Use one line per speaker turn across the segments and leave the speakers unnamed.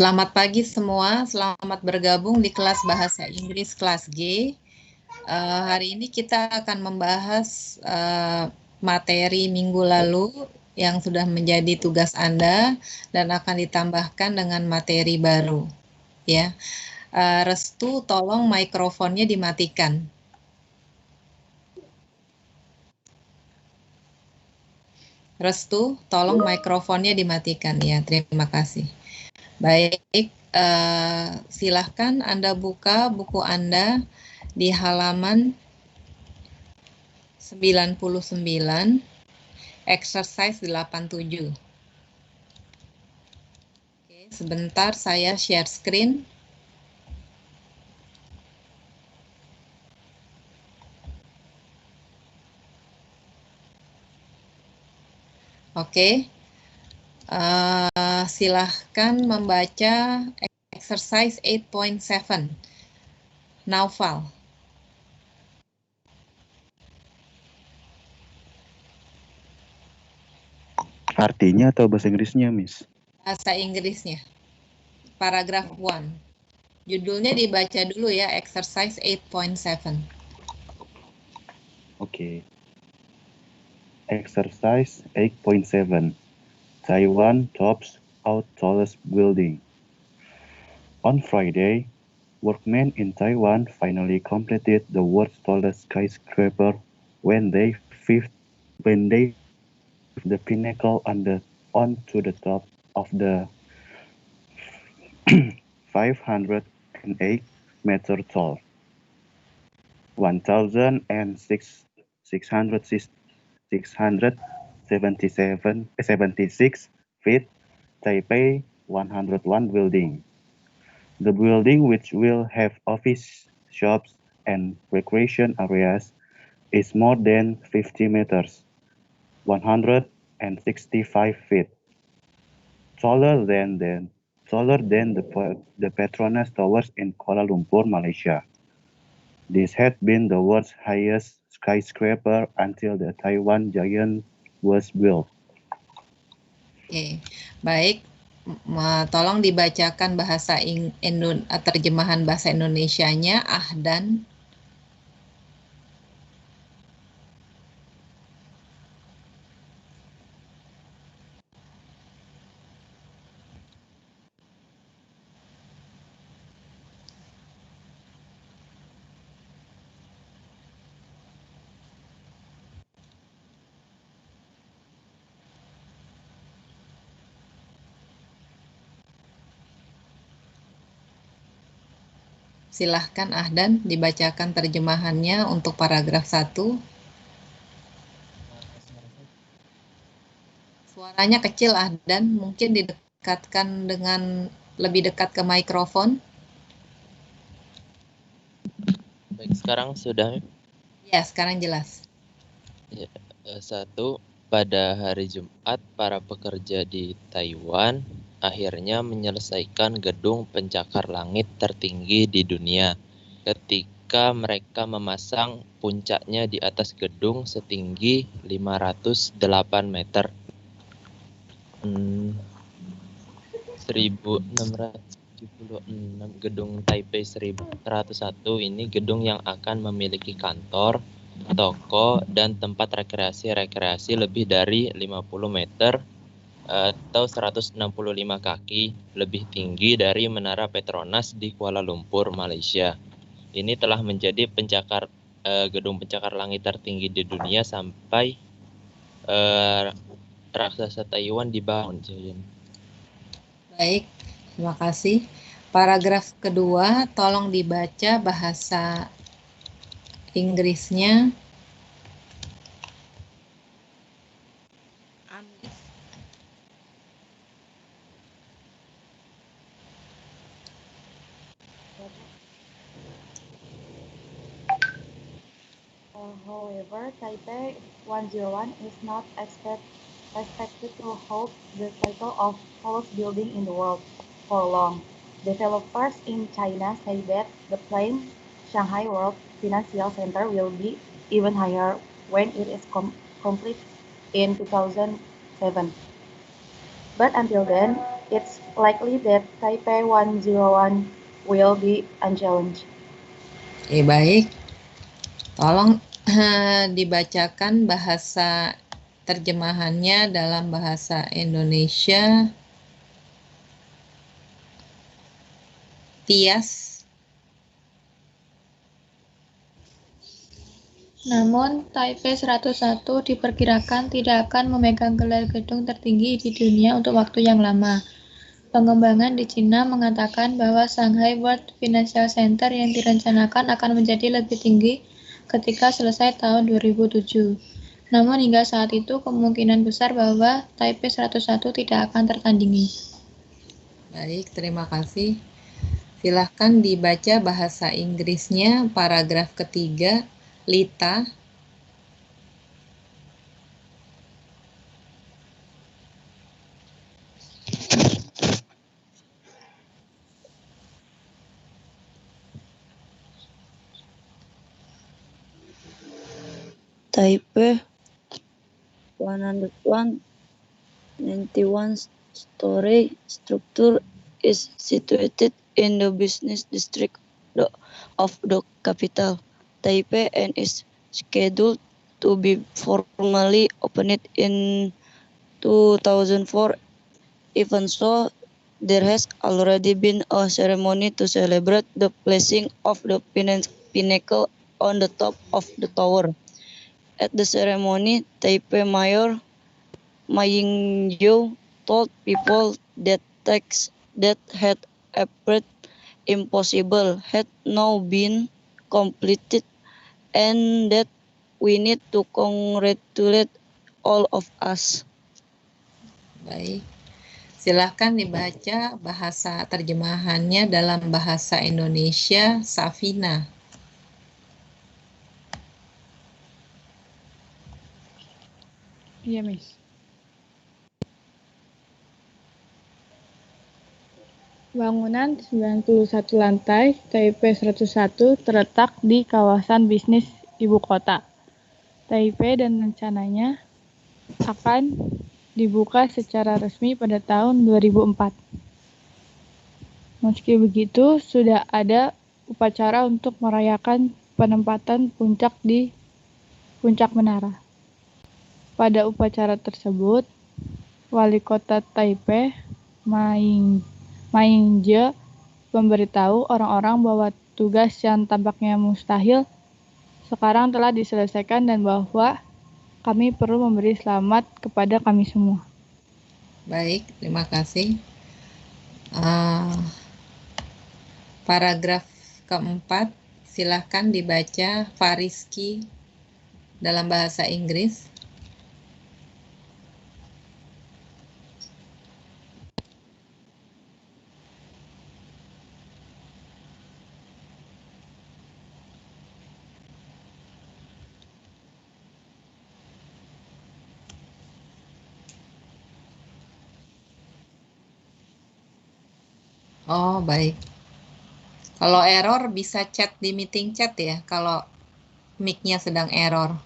Selamat pagi semua, selamat bergabung di kelas Bahasa Inggris kelas G. Hari ini kita akan membahas materi minggu lalu yang sudah menjadi tugas Anda dan akan ditambahkan dengan materi baru. Ya, Restu, tolong mikrofonnya dimatikan. Restu, tolong mikrofonnya dimatikan. Ya, terima kasih. Baik, silahkan Anda buka buku Anda di halaman 99, exercise 87. Oke, sebentar saya share screen. Oke, silahkan membaca exercise 8.7, Naufal.
Artinya atau bahasa Inggrisnya, Miss?
Bahasa Inggrisnya, paragraf 1. Judulnya dibaca dulu ya, exercise 8.7.
Okay. Exercise 8.7. Taiwan tops out tallest building. On Friday, workmen in Taiwan finally completed the world's tallest skyscraper when they fifth the pinnacle onto the top of the 508 meter tall, 1,676 feet Taipei 101 building. The building, which will have office, shops, and recreation areas, is more than 50 meters, 165 feet, taller than the Petronas Towers in Kuala Lumpur, Malaysia. This had been the world's highest skyscraper until the Taiwan Giant was built.
Oke, baik. Tolong dibacakan terjemahan bahasa Indonesianya, Ahdan. Silahkan Ahdan dibacakan terjemahannya untuk paragraf 1. Suaranya kecil Ahdan, mungkin didekatkan dengan lebih dekat ke mikrofon.
Baik, sekarang sudah?
Ya, sekarang jelas.
Ya, 1. Pada hari Jumat, para pekerja di Taiwan akhirnya menyelesaikan gedung pencakar langit tertinggi di dunia ketika mereka memasang puncaknya di atas gedung setinggi 508 meter. 1676 gedung Taipei 1101 ini gedung yang akan memiliki kantor, toko, dan tempat rekreasi lebih dari 50 meter atau 165 kaki lebih tinggi dari Menara Petronas di Kuala Lumpur, Malaysia. Ini telah menjadi gedung pencakar langit tertinggi di dunia sampai raksasa Taiwan dibangun.
Baik, terima kasih. Paragraf kedua, tolong dibaca bahasa Inggrisnya.
However, Taipei 101 is not expected to hold the title of tallest building in the world for long. Developers in China say that the planned Shanghai World Financial Center will be even higher when it is complete in 2007. But until then, it's likely that Taipei 101 will be unchallenged.
Baik. Tolong dibacakan bahasa terjemahannya dalam bahasa Indonesia. Tias.
Namun, Taipei 101 diperkirakan tidak akan memegang gelar gedung tertinggi di dunia untuk waktu yang lama. Pengembangan di Cina mengatakan bahwa Shanghai World Financial Center yang direncanakan akan menjadi lebih tinggi ketika selesai tahun 2007. Namun hingga saat itu kemungkinan besar bahwa Taipei 101 tidak akan tertandingi.
Baik, terima kasih. Silahkan dibaca bahasa Inggrisnya paragraf ketiga. Lita.
Taipei 101 91-story structure is situated in the business district of the capital, Taipei, and is scheduled to be formally opened in 2004. Even so, there has already been a ceremony to celebrate the placing of the pinnacle on the top of the tower. At the ceremony, Taipei Mayor Ma Ying-jeou told people that tasks that had appeared impossible had now been completed and that we need to congratulate all of us.
Baik. Silahkan dibaca bahasa terjemahannya dalam bahasa Indonesia, Safina.
Iya, Miss. Bangunan 91 lantai Taipei 101 terletak di kawasan bisnis ibu kota Taipei dan rencananya akan dibuka secara resmi pada tahun 2004. Meski begitu, sudah ada upacara untuk merayakan penempatan puncak di puncak menara. Pada upacara tersebut, Wali Kota Taipei, Ma Ying-jeou, memberitahu orang-orang bahwa tugas yang tampaknya mustahil sekarang telah diselesaikan dan bahwa kami perlu memberi selamat kepada kami semua.
Baik, terima kasih. Paragraf keempat, silahkan dibaca Fariski dalam bahasa Inggris. Oh, baik. Kalau error bisa chat di meeting chat ya, kalau mic-nya sedang error.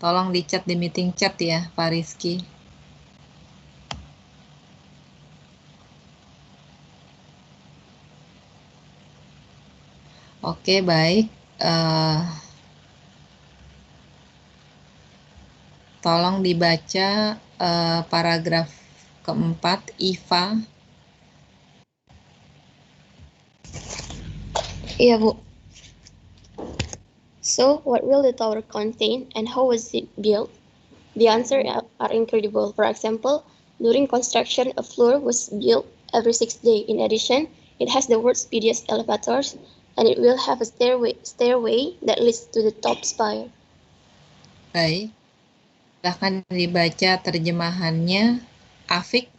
Tolong di-chat di meeting chat ya, Pak Rizky. Oke, baik. Tolong dibaca paragraf keempat, Iva.
Iya, Bu. So, what will the tower contain and how was it built? The answers are incredible. For example, during construction, a floor was built every 6 days. In addition, it has the world's speediest elevators, and it will have a stairway that leads to the top spire.
Baik. Silahkan dibaca terjemahannya, Afik.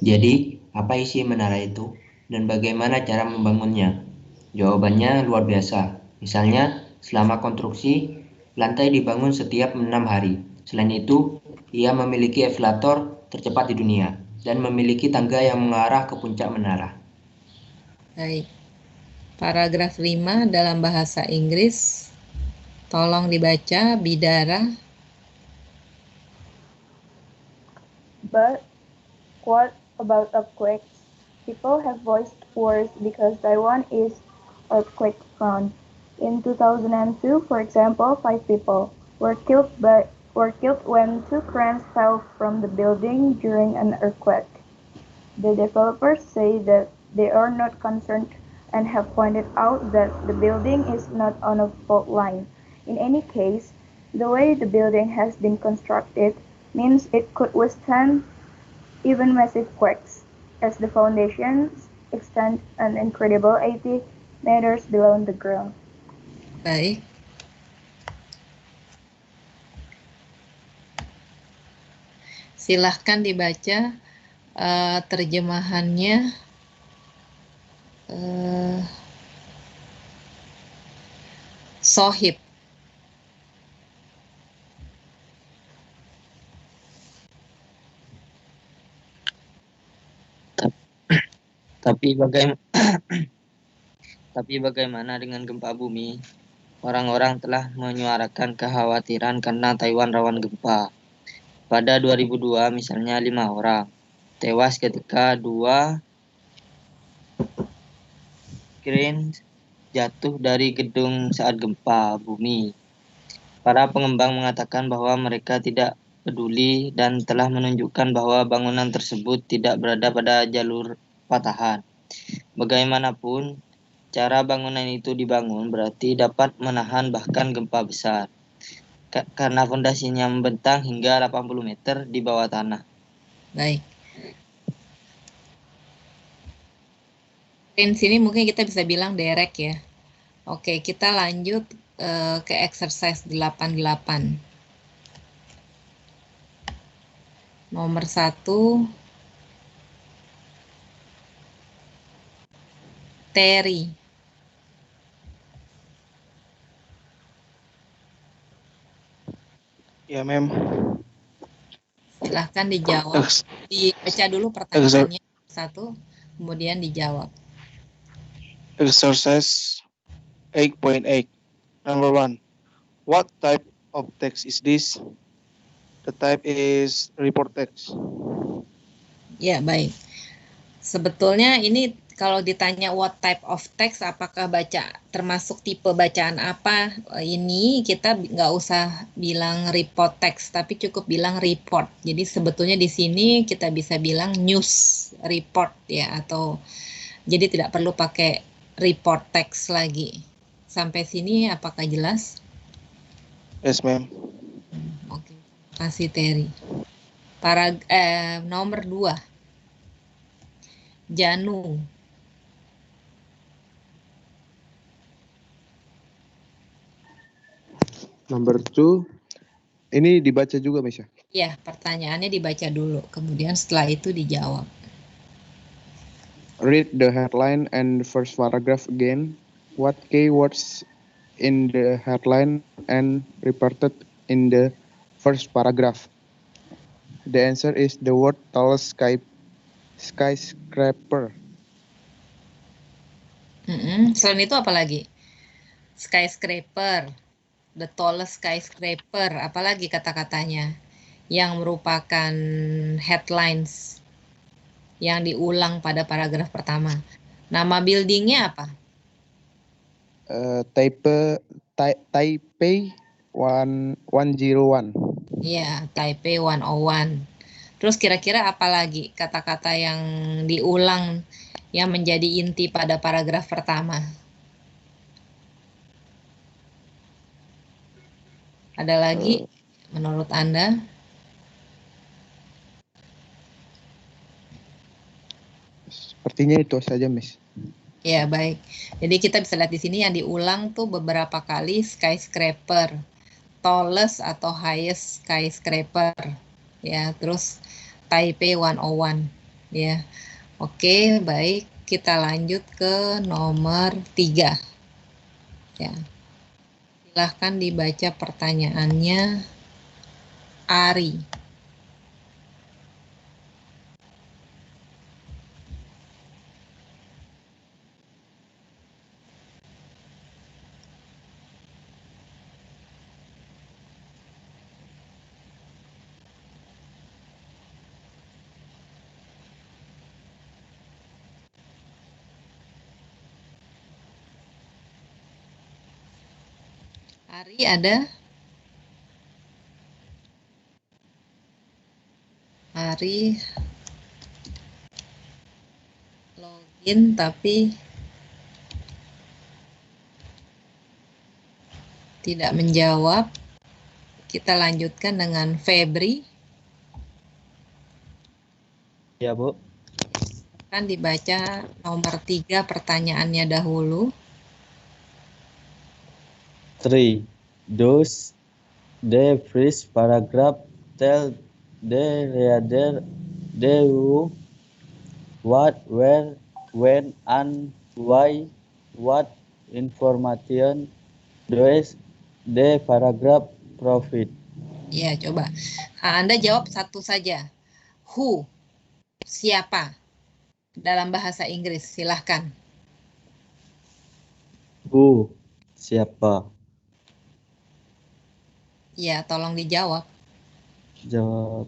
Jadi, apa isi menara itu dan bagaimana cara membangunnya? Jawabannya luar biasa. Misalnya, selama konstruksi, lantai dibangun setiap 6 hari. Selain itu, ia memiliki elevator tercepat di dunia dan memiliki tangga yang mengarah ke puncak menara.
Baik. Paragraf 5 dalam bahasa Inggris. Tolong dibaca, Bidara.
But what about earthquakes? People have voiced worries because Taiwan is earthquake prone. In 2002, for example, 5 people were killed when 2 cranes fell from the building during an earthquake. The developers say that they are not concerned and have pointed out that the building is not on a fault line. In any case, the way the building has been constructed means it could withstand even massive quakes, as the foundations extend an incredible 80 meters below the ground.
Baik. Silahkan dibaca terjemahannya. Sohib.
Tapi bagaimana dengan gempa bumi? Orang-orang telah menyuarakan kekhawatiran karena Taiwan rawan gempa. Pada 2002 misalnya 5 orang tewas ketika 2 crane jatuh dari gedung saat gempa bumi. Para pengembang mengatakan bahwa mereka tidak peduli dan telah menunjukkan bahwa bangunan tersebut tidak berada pada jalur patahan. Bagaimanapun, cara bangunan itu dibangun berarti dapat menahan bahkan gempa besar, karena fondasinya membentang hingga 80 meter di bawah tanah.
Baik. Di sini mungkin kita bisa bilang derek ya. Oke, kita lanjut ke exercise 88. Nomor 1. Terry.
Ya, Mem.
Silahkan dijawab. Dibaca dulu pertanyaannya satu, kemudian dijawab.
Exercise 8.8. Number 1. What type of text is this? The type is report text.
Ya, baik. Sebetulnya ini kalau ditanya what type of text, apakah termasuk tipe bacaan apa, ini kita nggak usah bilang report text, tapi cukup bilang report. Jadi sebetulnya di sini kita bisa bilang news report ya, atau jadi tidak perlu pakai report text lagi. Sampai sini apakah jelas?
Yes, ma'am.
Oke, terima kasih Terry. Nomor 2. Janu.
Number 2. Ini dibaca juga, Misha?
Ya, pertanyaannya dibaca dulu, kemudian setelah itu dijawab.
Read the headline and the first paragraph again. What keywords in the headline and reported in the first paragraph? The answer is the word tallest skyscraper.
Selain itu apa lagi? Skyscraper, the tallest skyscraper, apalagi kata-katanya yang merupakan headlines yang diulang pada paragraf pertama. Nama buildingnya apa?
Taipei 101.
Iya, Taipei 101. Terus kira-kira apa lagi kata-kata yang diulang yang menjadi inti pada paragraf pertama? Ada lagi menurut Anda?
Sepertinya itu saja, Miss.
Ya, baik. Jadi kita bisa lihat di sini yang diulang tuh beberapa kali skyscraper, tallest atau highest skyscraper, ya. Terus Taipei 101, ya. Oke, baik. Kita lanjut ke nomor 3. Ya. Silahkan dibaca pertanyaannya, Ari. Ari ada? Ari login tapi tidak menjawab. Kita lanjutkan dengan Febri.
Ya, Bu.
Kan dibaca nomor 3 pertanyaannya dahulu.
3. Does the first paragraph tell the reader the who, what, where, when, and why? What information does the paragraph provide?
Ya, coba. Anda jawab satu saja. Who, siapa? Dalam bahasa Inggris, silahkan.
Who, siapa?
Ya, tolong dijawab.
Jawab.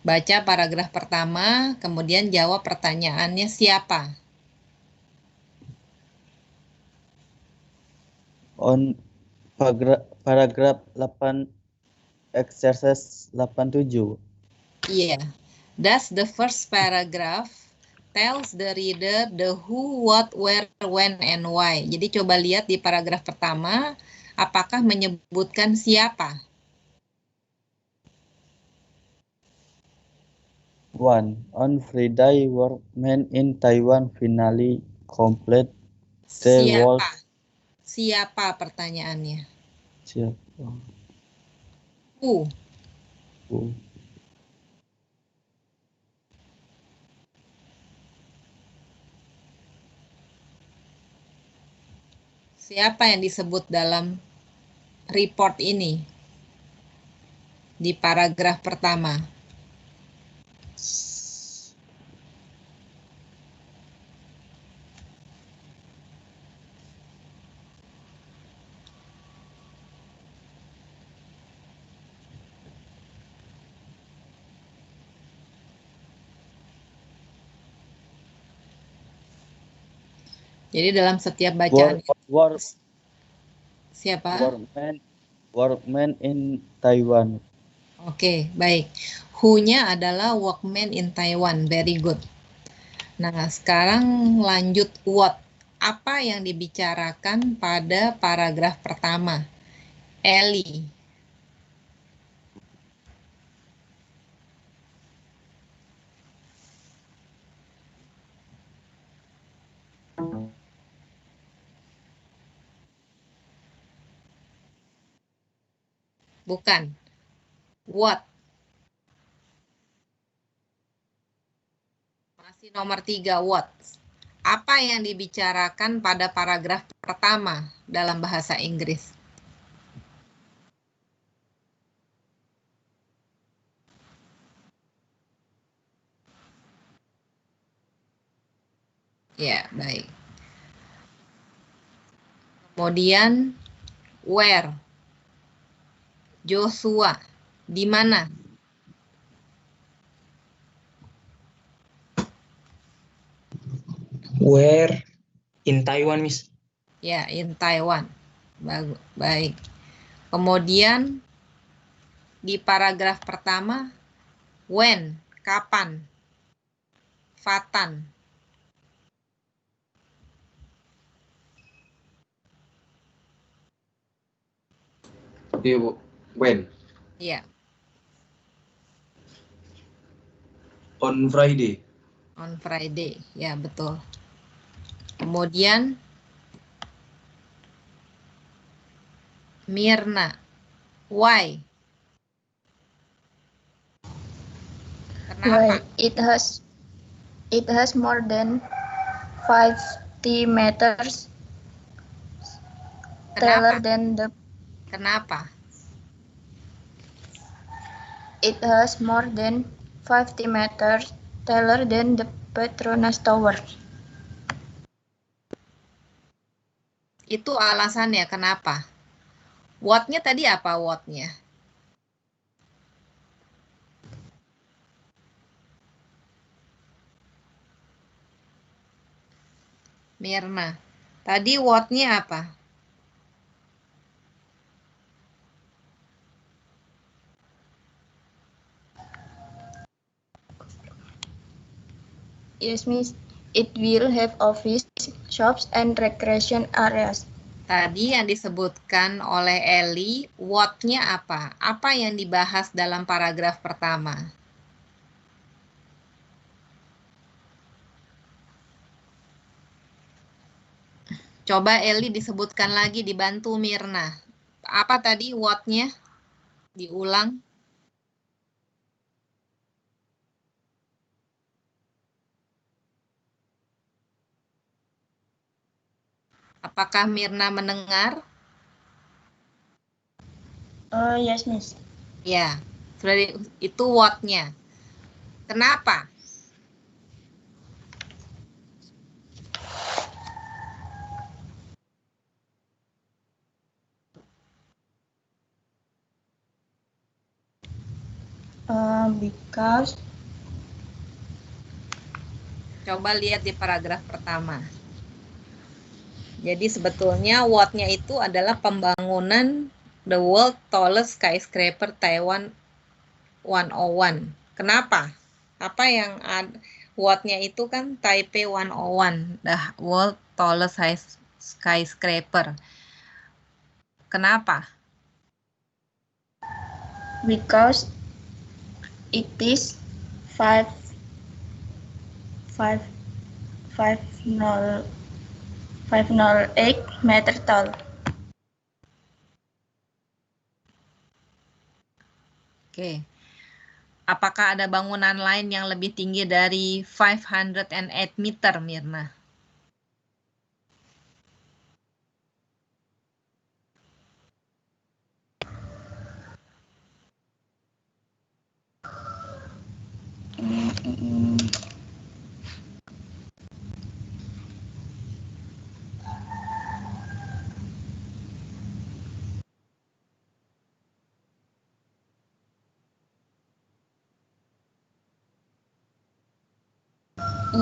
Baca paragraf pertama, kemudian jawab pertanyaannya siapa.
On paragraf 8 exercise 87.
Iya. Does the first paragraph tells the reader the who, what, where, when, and why. Jadi coba lihat di paragraf pertama, apakah menyebutkan siapa?
1. On Friday, workmen in Taiwan finally complete the work.
Siapa pertanyaannya?
Siapa?
Who.
Who.
Siapa yang disebut dalam report ini? Di paragraf pertama. Jadi dalam setiap bacaan siapa?
Workmen in Taiwan.
Oke, baik. Who-nya adalah workmen in Taiwan. Very good. Nah, sekarang lanjut what. Apa yang dibicarakan pada paragraf pertama? Ellie. Bukan. What? Masih nomor 3, what? Apa yang dibicarakan pada paragraf pertama dalam bahasa Inggris? Ya, baik. Kemudian, where? Joshua, di mana?
Where? In Taiwan, Miss.
Ya, in Taiwan. Baik. Kemudian, di paragraf pertama, when? Kapan? Fatan.
Iya, Bu. When?
Iya.
On Friday.
On Friday, ya betul. Kemudian Mirna, why?
Kenapa? Why? It has more than 50 meters taller than the.
Kenapa?
It has more than 50 meters taller than the Petronas Tower.
Itu alasannya kenapa? What-nya tadi apa what-nya? Mirna. Tadi what-nya apa?
Yes, Miss. It will have office, shops, and recreation areas.
Tadi yang disebutkan oleh Eli, what-nya apa? Apa yang dibahas dalam paragraf pertama? Coba Eli disebutkan lagi, dibantu Mirna. Apa tadi what-nya? Diulang. Apakah Mirna mendengar?
Yes, Miss.
Ya, itu what-nya. Kenapa?
Because
Coba lihat di paragraf pertama. Jadi sebetulnya what-nya itu adalah pembangunan the world tallest skyscraper Taiwan 101. Kenapa? Apa yang what-nya itu kan Taipei 101, the world tallest skyscraper. Kenapa?
because it is 508 meter tall.
Oke. Apakah ada bangunan lain yang lebih tinggi dari 508 meter, Mirna?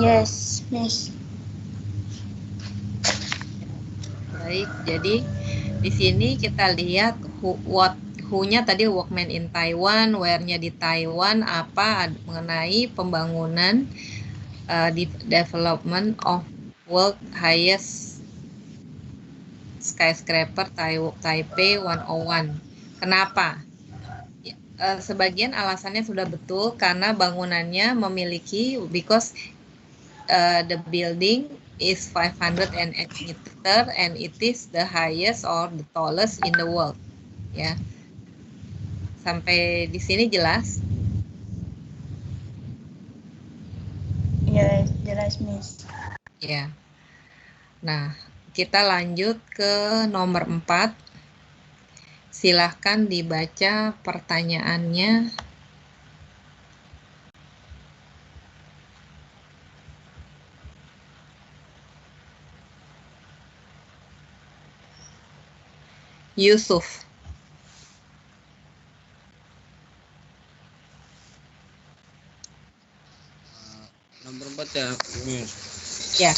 Yes, Miss.
Baik, jadi di sini kita lihat who-nya tadi workman in Taiwan, where-nya di Taiwan, apa mengenai pembangunan development of world highest skyscraper Taipei 101. Kenapa? Sebagian alasannya sudah betul karena bangunannya memiliki because the building is 508 meter and it is the highest or the tallest in the world. Ya. Sampai di sini jelas?
Yes, jelas, Miss.
Ya. Nah, kita lanjut ke nomor 4. Silahkan dibaca pertanyaannya. Yusuf.
Nomor 4 ya, Miss.
Ya.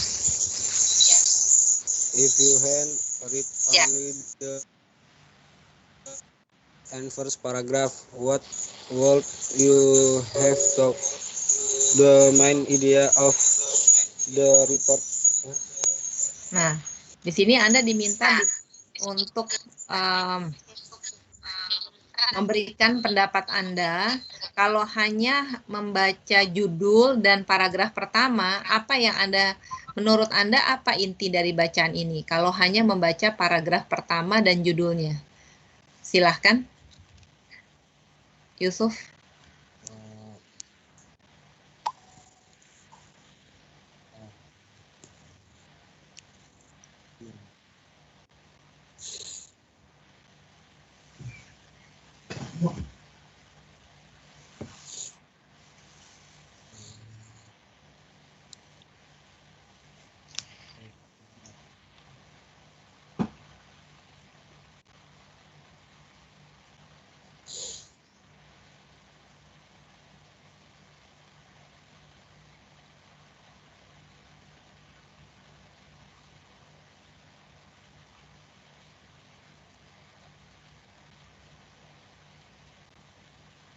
If you can read only the and first paragraph, what would you have to the main idea of the report?
Nah, di sini Anda diminta untuk memberikan pendapat Anda. Kalau hanya membaca judul dan paragraf pertama, apa yang menurut Anda apa inti dari bacaan ini? Kalau hanya membaca paragraf pertama dan judulnya. Silahkan. Yusuf.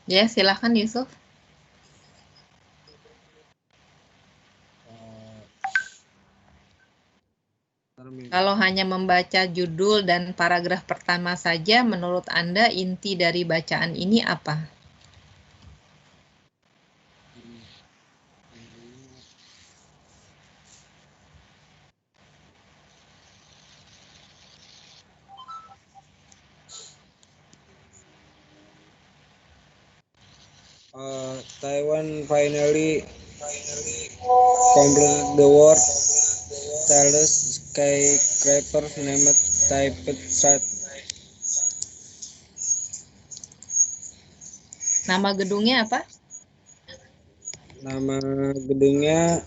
Ya, silahkan Yusuf. Kalau hanya membaca judul dan paragraf pertama saja, menurut Anda inti dari bacaan ini apa?
Taiwan finally completed the world tallest skyscraper named Taipei Strat.
Nama gedungnya apa?
Nama gedungnya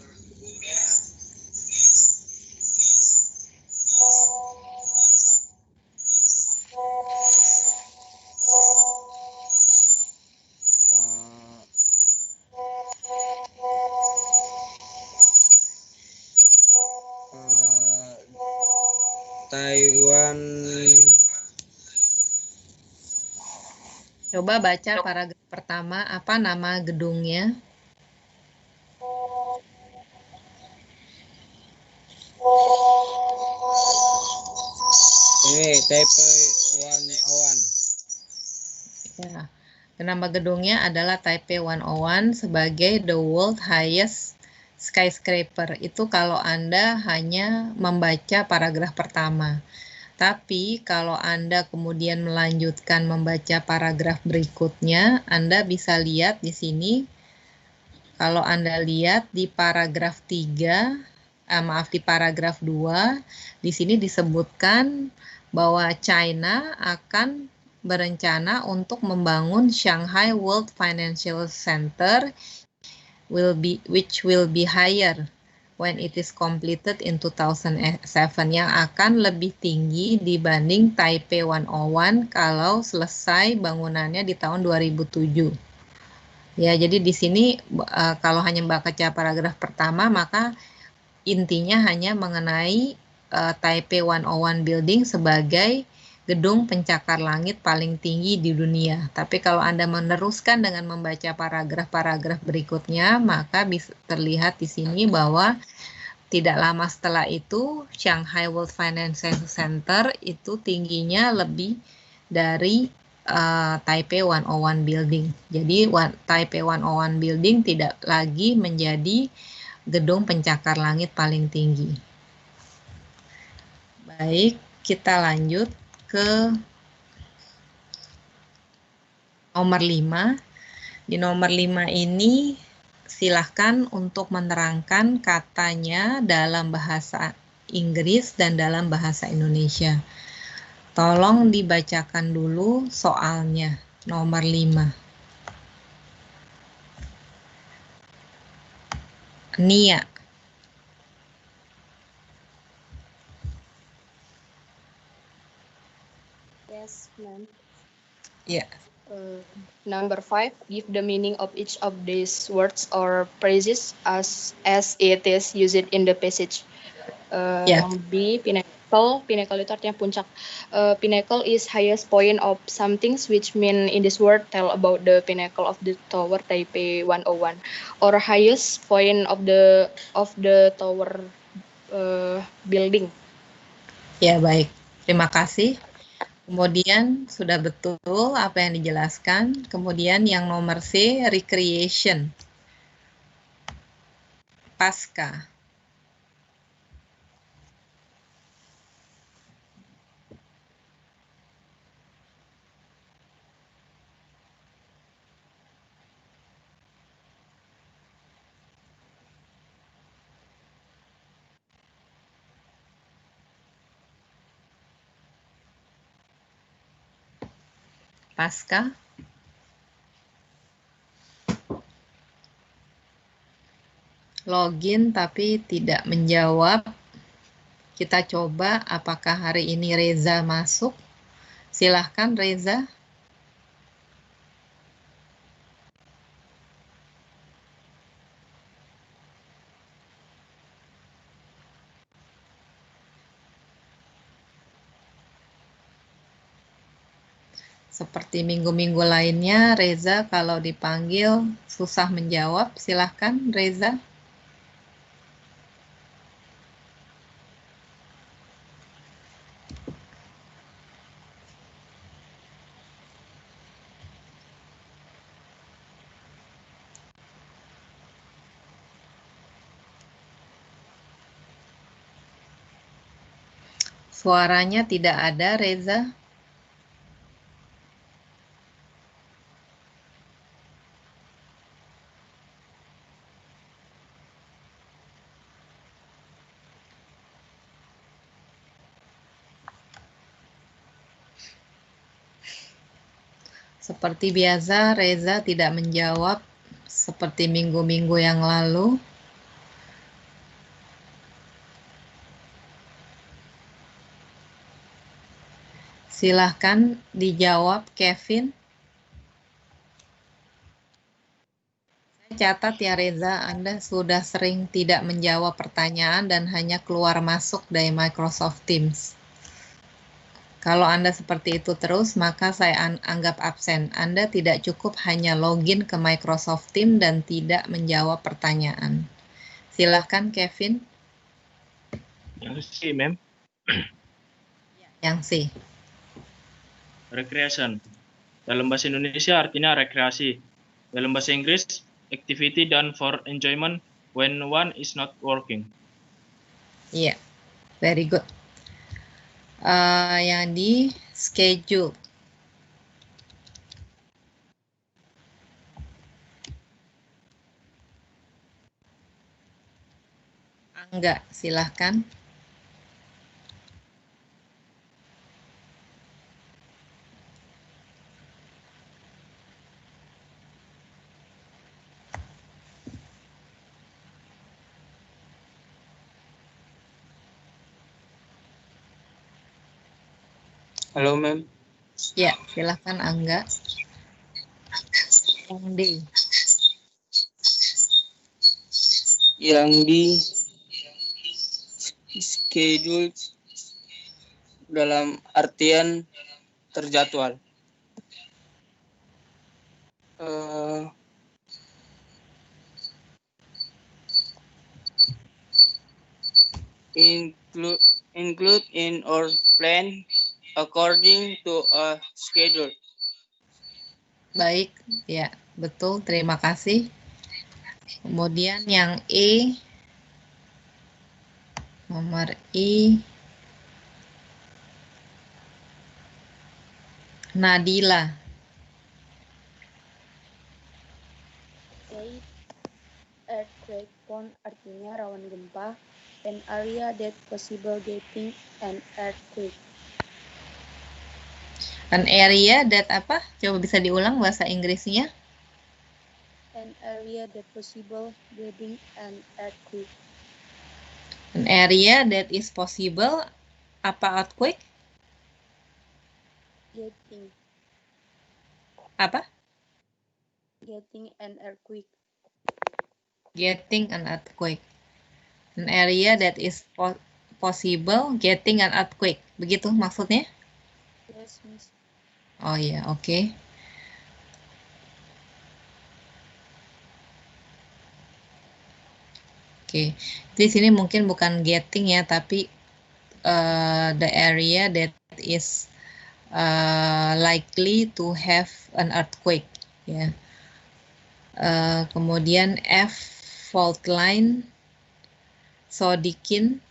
Taiwan.
Coba baca paragraf pertama, apa nama gedungnya?
Ini Taipei 101.
Ya. Nama gedungnya adalah Taipei 101 sebagai the world highest skyscraper. Itu kalau Anda hanya membaca paragraf pertama. Tapi kalau Anda kemudian melanjutkan membaca paragraf berikutnya, Anda bisa lihat di sini. Kalau Anda lihat di paragraf 3, di paragraf 2, di sini disebutkan bahwa China akan berencana untuk membangun Shanghai World Financial Center which will be higher when it is completed in 2007, yang akan lebih tinggi dibanding Taipei 101 kalau selesai bangunannya di tahun 2007. Ya, jadi di sini kalau hanya baca paragraf pertama, maka intinya hanya mengenai Taipei 101 Building sebagai gedung pencakar langit paling tinggi di dunia. Tapi kalau Anda meneruskan dengan membaca paragraf-paragraf berikutnya, maka bisa terlihat di sini bahwa tidak lama setelah itu, Shanghai World Financial Center itu tingginya lebih dari Taipei 101 Building. Jadi Taipei 101 Building tidak lagi menjadi gedung pencakar langit paling tinggi. Baik, kita lanjut ke nomor 5. Di nomor 5 ini silahkan untuk menerangkan katanya dalam bahasa Inggris dan dalam bahasa Indonesia. Tolong dibacakan dulu soalnya, nomor 5. Nia.
Yes, ma'am.
Ya.
Number 5, give the meaning of each of these words or phrases as it is used in the passage. Yang B, pinnacle. Pinnacle itu artinya puncak. Pinnacle is highest point of something, which mean in this word tell about the pinnacle of the tower Taipei 101 or highest point of the tower building.
Ya, baik. Terima kasih. Kemudian sudah betul apa yang dijelaskan. Kemudian yang nomor C, recreation. Pasca. Pasca. Login tapi tidak menjawab. Kita coba apakah hari ini Reza masuk. Silahkan Reza. Seperti minggu-minggu lainnya, Reza kalau dipanggil susah menjawab. Silahkan, Reza. Suaranya tidak ada, Reza. Seperti biasa, Reza tidak menjawab seperti minggu-minggu yang lalu. Silahkan dijawab, Kevin. Saya catat ya Reza, Anda sudah sering tidak menjawab pertanyaan dan hanya keluar masuk dari Microsoft Teams. Kalau Anda seperti itu terus, maka saya anggap absen. Anda tidak cukup hanya login ke Microsoft Teams dan tidak menjawab pertanyaan. Silahkan, Kevin.
Yang C, ma'am.
Yang C.
Recreation. Dalam bahasa Indonesia artinya rekreasi. Dalam bahasa Inggris, activity done for enjoyment when one is not working.
Iya, very good. Yang di schedule. Angga, silahkan.
Halo, Ma'am.
Ya, silahkan Angga. Yang D.
Yang di schedule dalam artian terjadwal. Include in or plan according to a schedule.
Baik, ya, betul. Terima kasih. Kemudian yang E, nomor I, Nadila.
Earthquake prone artinya rawan gempa, an area that possible getting an earthquake.
An area that apa? Coba bisa diulang bahasa Inggrisnya.
An area that possible getting an earthquake.
An area that is possible apa earthquake?
Getting.
Apa?
Getting an earthquake.
Getting an earthquake. An area that is possible getting an earthquake. Begitu maksudnya?
Yes, Miss.
Oh iya, oke. Oke, di sini mungkin bukan getting ya, tapi the area that is likely to have an earthquake. Ya. Kemudian F, fault line, Sodikin.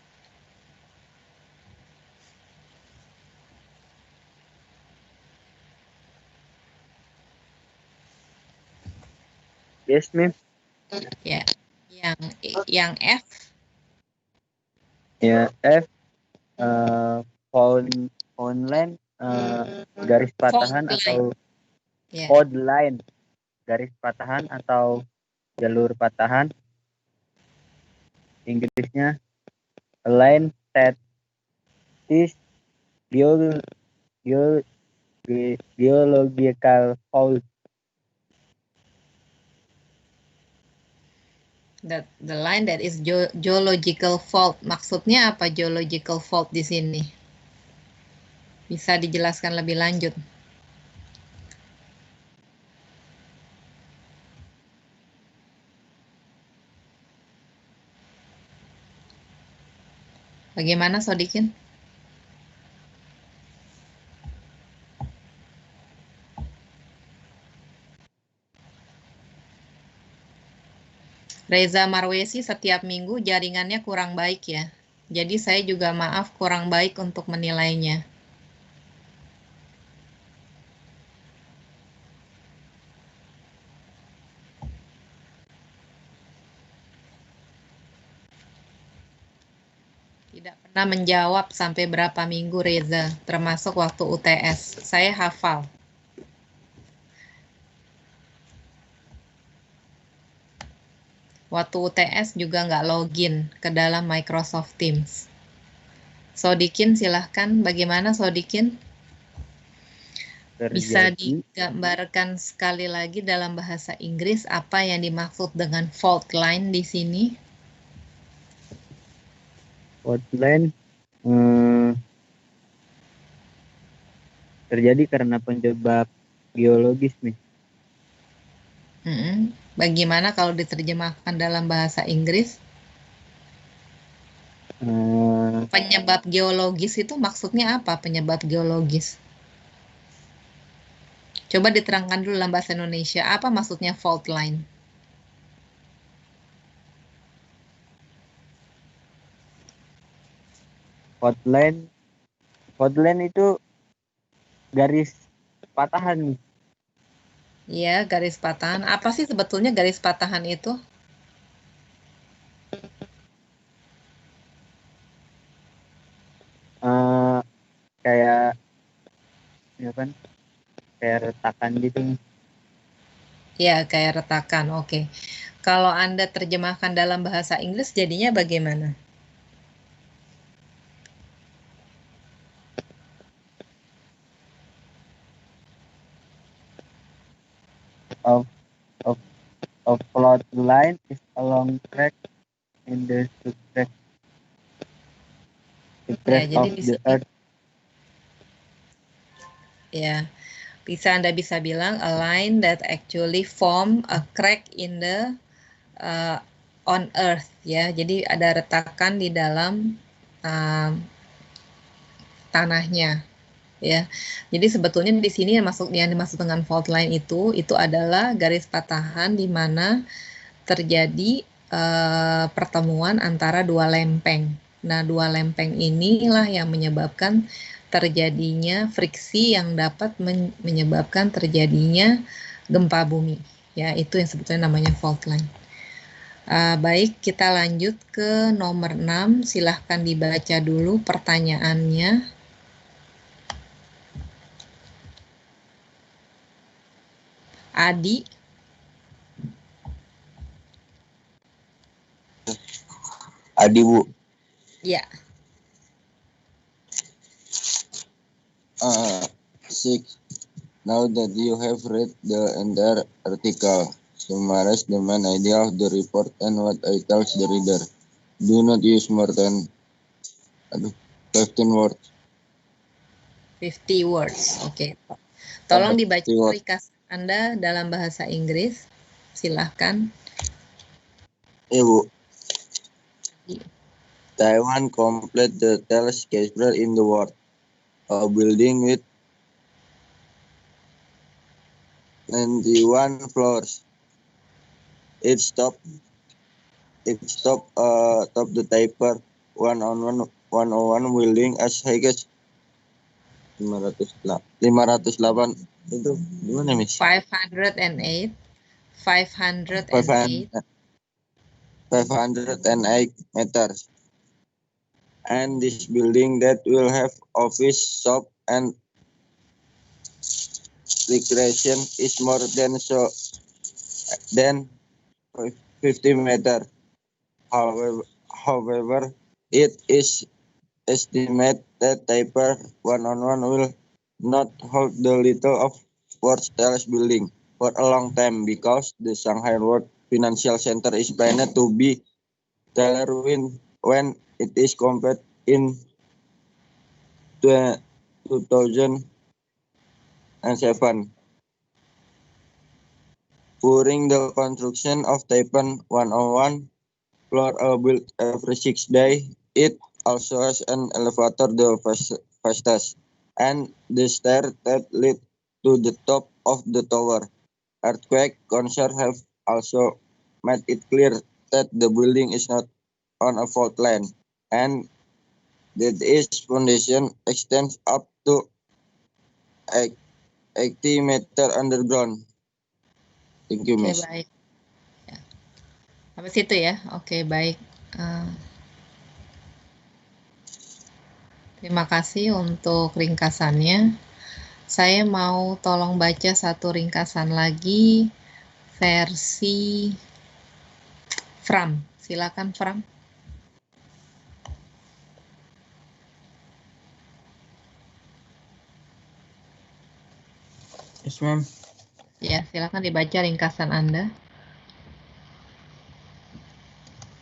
Yes, ma'am.
Ya, yang F.
Ya, F phone line garis patahan atau fault line garis patahan atau jalur patahan. Inggrisnya a line that is geological fault.
The line that is geological fault. Maksudnya apa geological fault di sini? Bisa dijelaskan lebih lanjut. Bagaimana Sodikin? Reza Marwesi setiap minggu jaringannya kurang baik ya. Jadi saya juga maaf kurang baik untuk menilainya. Tidak pernah menjawab sampai berapa minggu Reza, termasuk waktu UTS. Saya hafal. Waktu UTS juga nggak login ke dalam Microsoft Teams. Sodikin silahkan, bagaimana Sodikin? Bisa digambarkan sekali lagi dalam bahasa Inggris apa yang dimaksud dengan fault line di sini?
Fault line terjadi karena penyebab geologis nih.
Bagaimana kalau diterjemahkan dalam bahasa Inggris? Penyebab geologis itu maksudnya apa? Penyebab geologis. Coba diterangkan dulu dalam bahasa Indonesia. Apa maksudnya fault line?
Fault line itu garis patahan.
Iya, garis patahan. Apa sih sebetulnya garis patahan itu?
Kayak ya kan? Kayak retakan gitu.
Ya, kayak retakan. Oke. Kalau Anda terjemahkan dalam bahasa Inggris jadinya bagaimana?
A fault line is a long crack in the surface of the earth.
Ya, Anda bisa bilang a line that actually form a crack in the on earth ya. Jadi ada retakan di dalam tanahnya. Ya, jadi sebetulnya di sini yang dimaksud dengan fault line itu adalah garis patahan di mana terjadi pertemuan antara dua lempeng. Nah, dua lempeng inilah yang menyebabkan terjadinya friksi yang dapat menyebabkan terjadinya gempa bumi. Ya, itu yang sebetulnya namanya fault line. Baik, kita lanjut ke nomor 6. Silahkan dibaca dulu pertanyaannya. Adi.
Adi, Bu.
Ya.
6. Now that you have read the entire article, summarize the main idea of the report and what it tells the reader. Do not use more than 15 words.
50 words, oke. Tolong dibaca ringkas Anda dalam bahasa Inggris. Silahkan.
Ibu. Taiwan complete the tallest skyscraper in the world. A building with 91 floors. Its top the Taipei 101 building as high as 508 itu gimana Miss?
508
meters. And this building that will have office, shop, and recreation is more than 50 meters. However, it is estimated that Taipei 101 will not hold the little of world's tallest building for a long time because the Shanghai World Financial Center is planned to be taller when it is completed in 2007. During the construction of Taipei 101 floor built every 6 days, it also has an elevator the fastest, and the stairs that lead to the top of the tower. Earthquake concerns have also made it clear that the building is not on a fault line, and that its foundation extends up to 80 meter underground. Thank you,
Oke,
Miss.
baik. Ya. Sampai situ ya. Oke, baik. Terima kasih untuk ringkasannya. Saya mau tolong baca satu ringkasan lagi versi Fram. Silakan Fram.
Yes, ma'am.
Ya, silakan dibaca ringkasan Anda.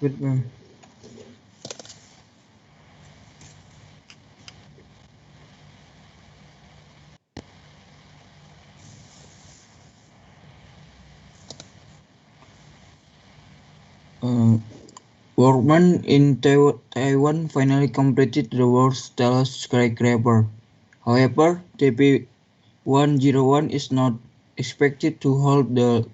Good, ma'am. Workmen in Taiwan finally completed the world's tallest skyscraper. However, TP-101 is not expected to hold the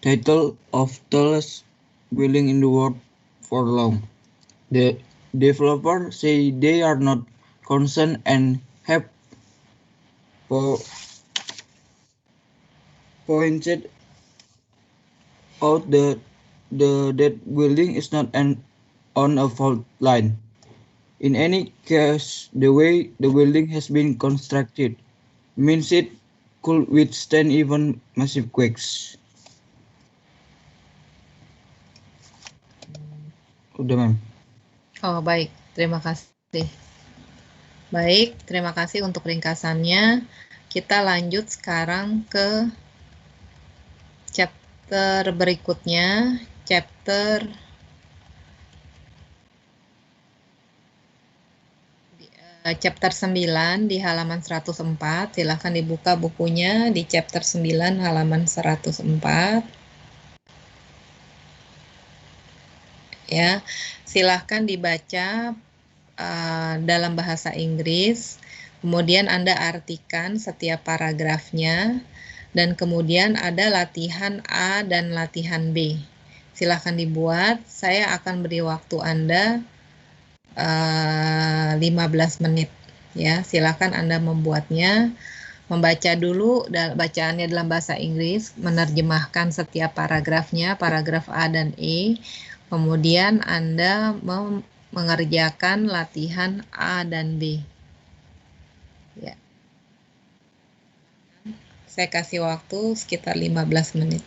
title of tallest building in the world for long. The developers say they are not concerned and have pointed out that building is not on a fault line. In any case, the way the building has been constructed means it could withstand even massive quakes. Udah, ma'am.
Oh, baik. Terima kasih. Baik, terima kasih untuk ringkasannya. Kita lanjut sekarang ke chapter berikutnya, chapter chapter 9 di halaman 104. Silahkan dibuka bukunya di chapter 9 halaman 104. Ya, silahkan dibaca dalam bahasa Inggris. Kemudian Anda artikan setiap paragrafnya. Dan kemudian ada latihan A dan latihan B. Silahkan dibuat. Saya akan beri waktu Anda 15 menit. Ya, silakan Anda membuatnya, membaca dulu bacaannya dalam bahasa Inggris, menerjemahkan setiap paragrafnya, paragraf A dan E. Kemudian Anda mengerjakan latihan A dan B. Ya. Saya kasih waktu sekitar 15 menit.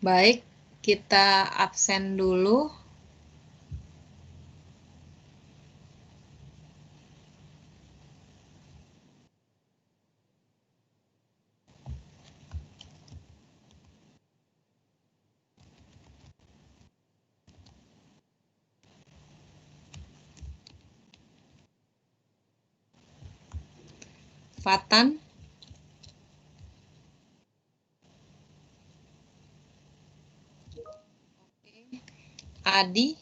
Baik, kita absen dulu. Fatan, Adi,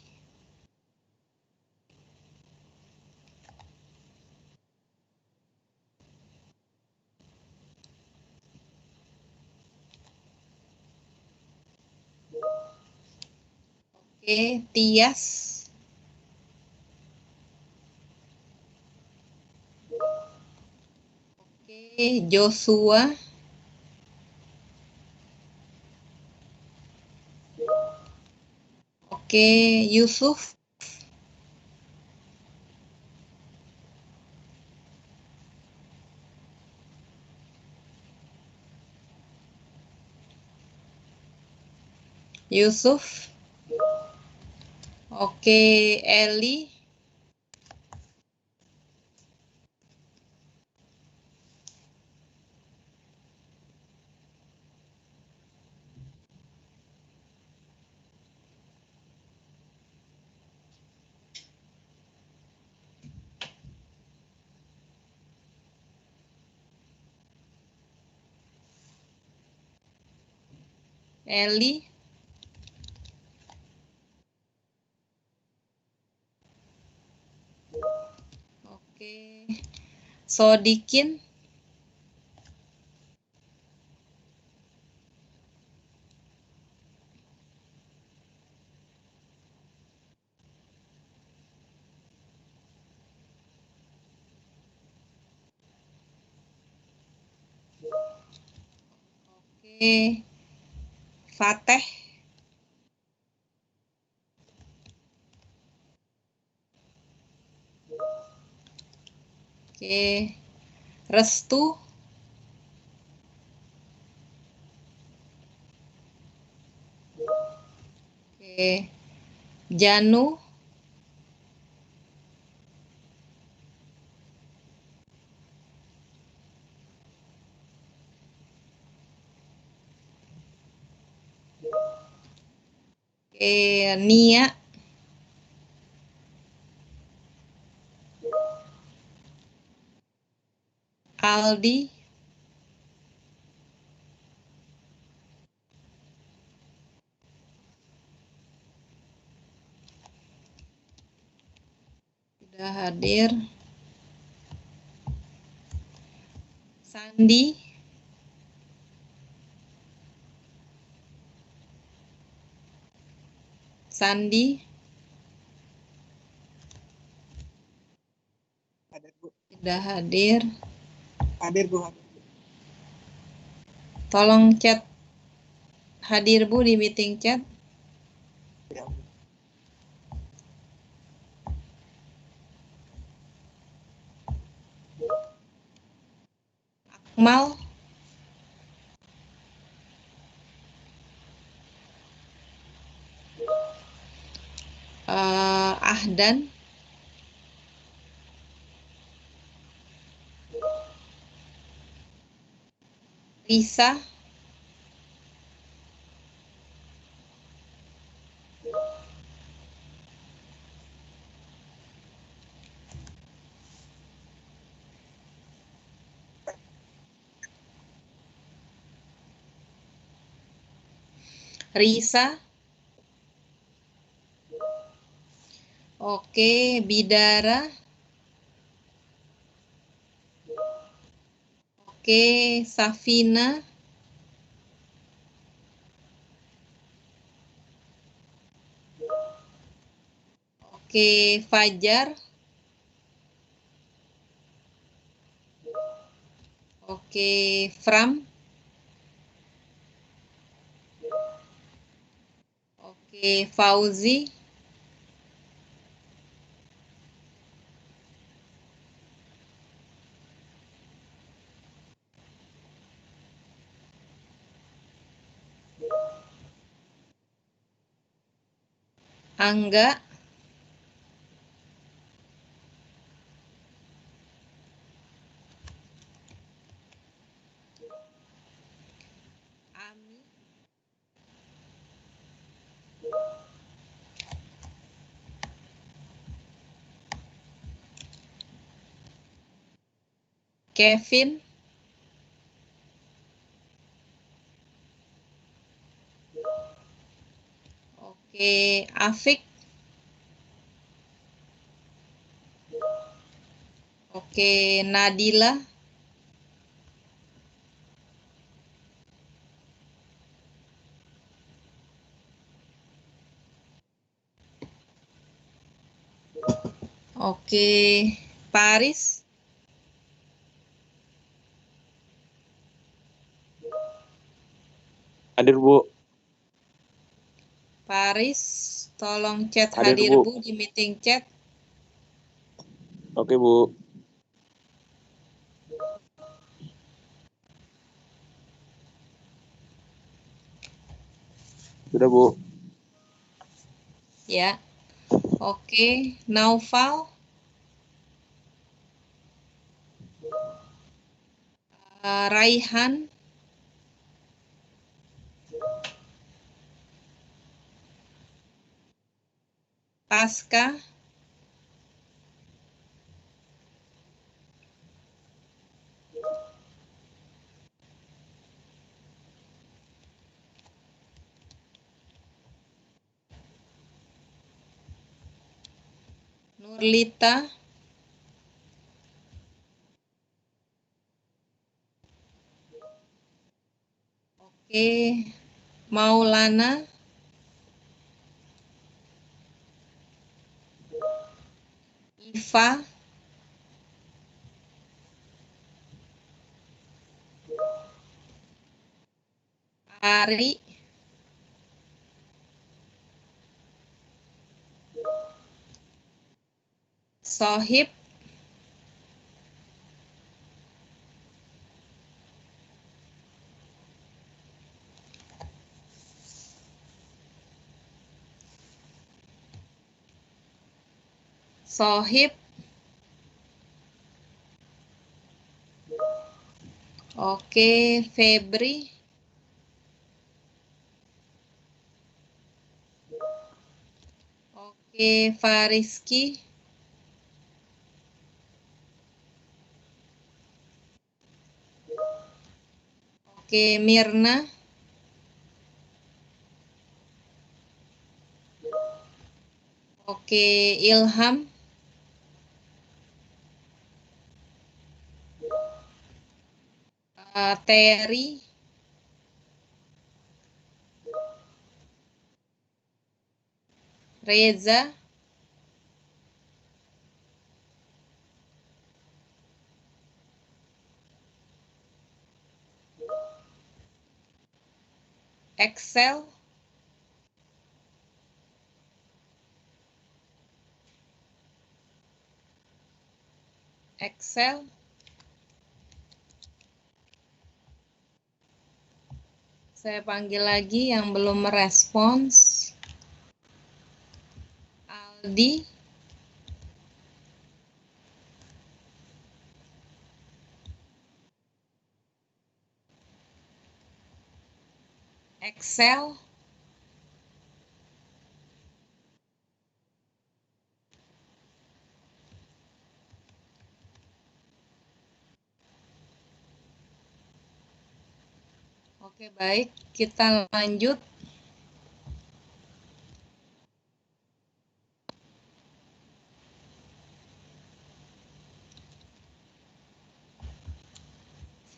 Tias, Joshua, Yusuf, Eli, Sodikin, Fateh, Restu, Janu, Nia, Aldi, sudah hadir, Sandi, sudah hadir.
Bu.
Tolong chat hadir Bu di meeting chat. Akmal, Ahdan, Risa, Bidara, Safina, Fajar, Fram, Fauzi, Angga, Ami, Kevin, oke, Afik, oke, Nadila, oke, Paris,
Hadir, Bu.
Paris, tolong chat
Hadir,
hadir
Bu.
Bu di meeting chat.
Oke, Bu. Sudah, Bu.
Ya, oke, Naufal, Raihan, Pasca, Nurlita, oke, Maulana, Iva, Ari, Sohib, Sohib, oke, Febri, oke, Fariski, oke, Mirna, oke, Ilham, Terry, Reza, Excel, Excel, saya panggil lagi yang belum merespons, Aldi, Excel, oke baik, kita lanjut.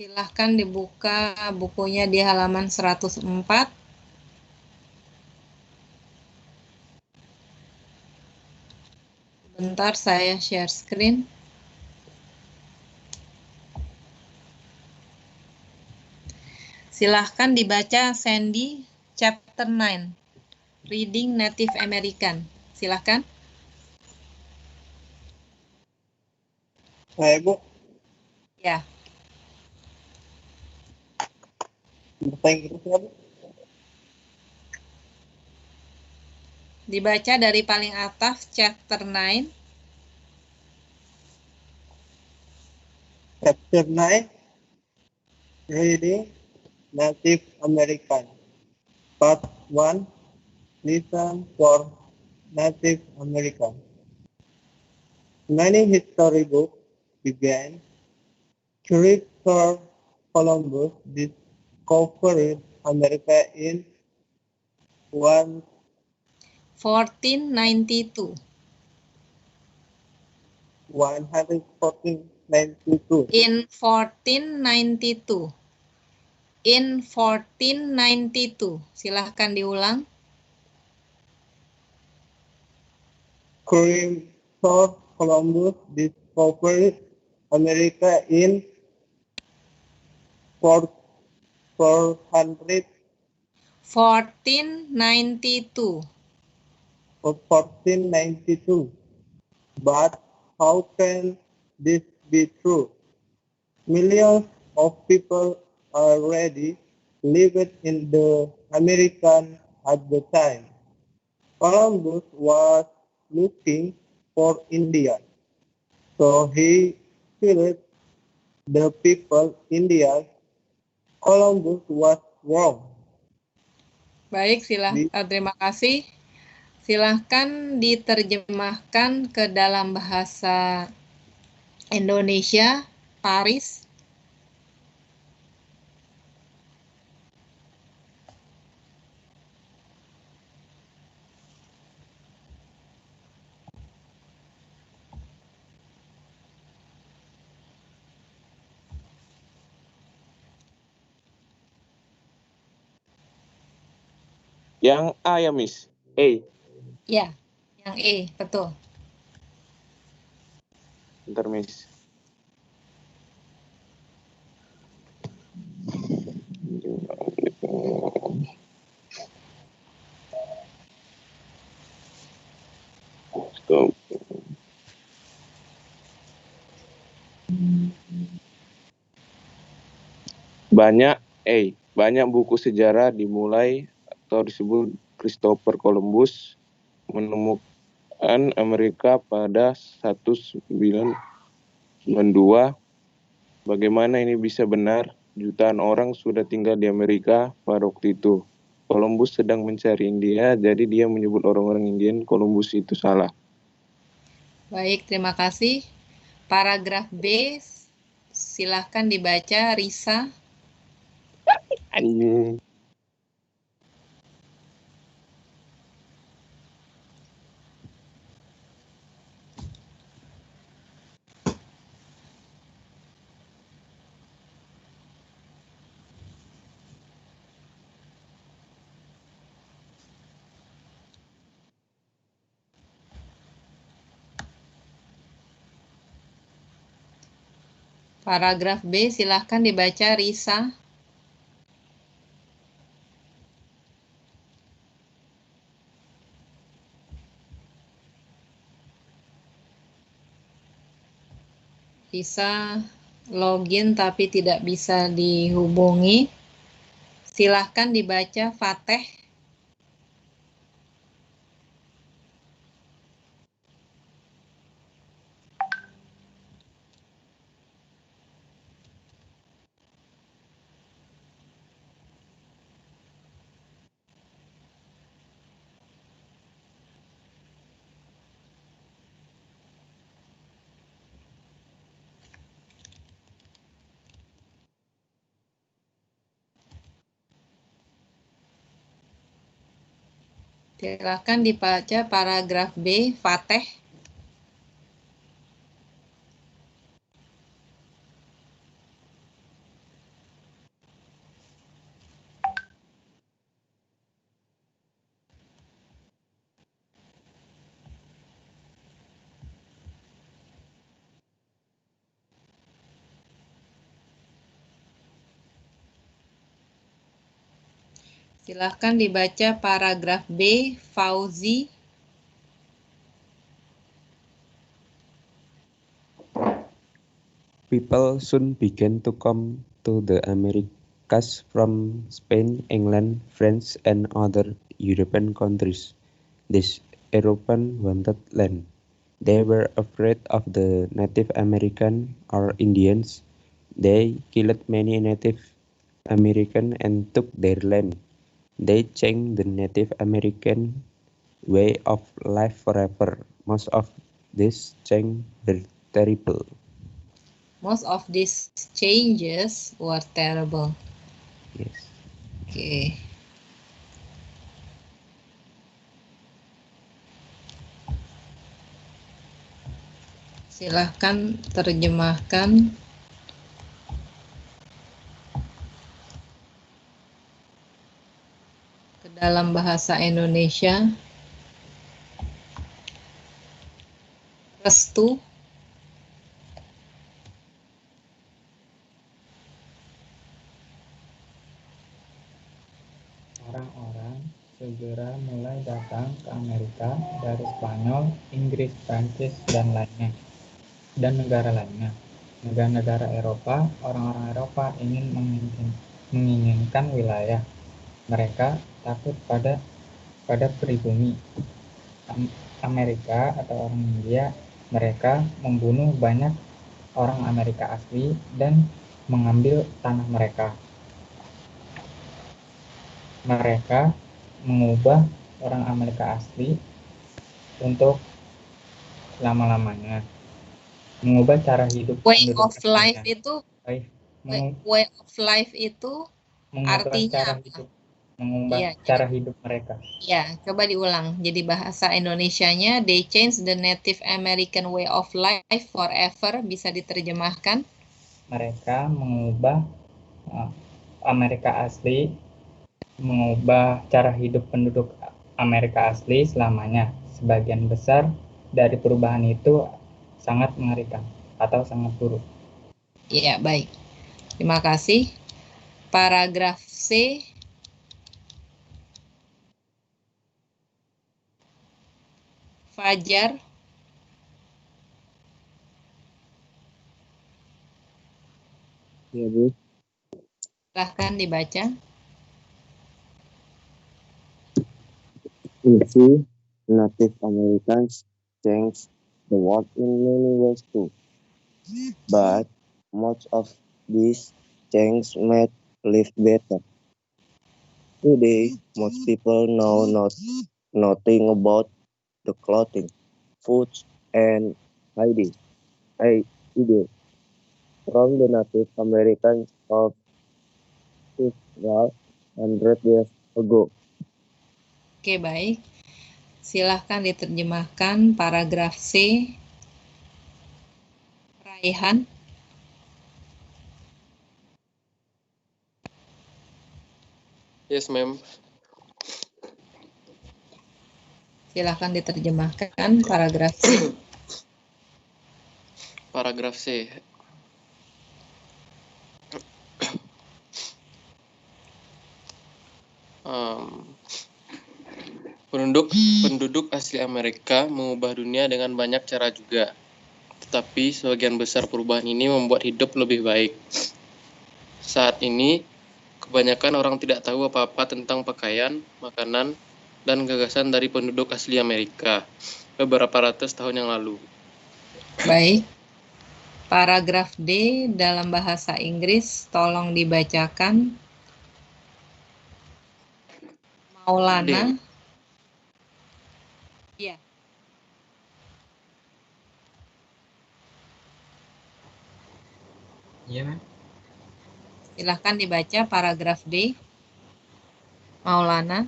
Silahkan dibuka bukunya di halaman 104. Bentar saya share screen. Silahkan dibaca Sandy chapter 9, Reading Native American. Silahkan.
Saya Bu,
Ya,
bahasa Inggrisnya Bu.
Dibaca dari paling atas, chapter 9.
Chapter 9, Reading Native American. Part 1, Listen for Native American. Many history books began. Christopher Columbus discovered America in
1492.
11492.
In 1492. In 1492. Silahkan diulang.
Christopher Columbus discovered America in 1492. 1492. But how can this be true? Millions of people already lived in the American at the time. Columbus was looking for India, so he killed the people India. Columbus was wrong.
Baik, terima kasih. Silahkan diterjemahkan ke dalam bahasa Indonesia, Paris.
Yang A ya, Miss? A.
Ya, yang E, betul.
Bentar, Miss. Stop. Banyak buku sejarah dimulai atau disebut Christopher Columbus menemukan Amerika pada 1992. Bagaimana ini bisa benar? Jutaan orang sudah tinggal di Amerika pada waktu itu. Columbus sedang mencari India, jadi dia menyebut orang-orang Indian Columbus itu salah.
Baik, terima kasih. Paragraf B, silahkan dibaca, Risa. Paragraf B, silahkan dibaca, Risa. Bisa login tapi tidak bisa dihubungi. Silahkan dibaca, Fateh. Silahkan dibaca paragraf B, Fateh. Silahkan dibaca paragraf B, Fauzi.
People soon began to come to the Americas from Spain, England, France, and other European countries. These Europeans wanted land. They were afraid of the Native American or Indians. They killed many Native Americans and took their land. They changed the Native American way of life forever. Most of these changes were terrible.
Most of these changes were terrible.
Yes.
Oke. Silahkan terjemahkan. Ke dalam bahasa Indonesia. Restu.
Orang-orang segera mulai datang ke Amerika dari Spanyol, Inggris, Prancis, dan negara lainnya. Negara-negara Eropa, orang-orang Eropa ingin menginginkan wilayah. Mereka takut pada pribumi. Amerika atau orang India, mereka membunuh banyak orang Amerika asli dan mengambil tanah mereka. Mereka mengubah orang Amerika asli untuk lama-lamanya, mengubah cara hidup
Way of
penduduk
life
aslinya.
itu
Meng-
way of life itu
mengubah
artinya
cara
apa?
hidup, mengubah
Iya,
cara hidup mereka.
ya, coba diulang. Jadi bahasa Indonesianya, they change the Native American way of life forever, bisa diterjemahkan.
Mereka mengubah Amerika asli, mengubah cara hidup penduduk Amerika asli selamanya. Sebagian besar dari perubahan itu sangat mengerikan atau sangat buruk.
Iya, baik. Terima kasih. Paragraf C. Fajar.
Ya, Bu.
Silahkan dibaca.
You see, Native Americans changed the world in many ways too. But most of these changes made life better. Today, most people know nothing about the clothing, foods, and ideas from the Native Americans of several hundred years ago.
Oke, baik. Silahkan diterjemahkan paragraf C. Raihan.
Yes, ma'am.
Silahkan diterjemahkan paragraf C.
Paragraf C. Penduduk asli Amerika mengubah dunia dengan banyak cara juga. Tetapi sebagian besar perubahan ini membuat hidup lebih baik. Saat ini, kebanyakan orang tidak tahu apa-apa tentang pakaian, makanan, dan gagasan dari penduduk asli Amerika beberapa ratus tahun yang lalu.
Baik. Paragraf D dalam bahasa Inggris, tolong dibacakan. Maulana. Iya.
Iya, Ma'am.
Silahkan dibaca paragraf D. Maulana.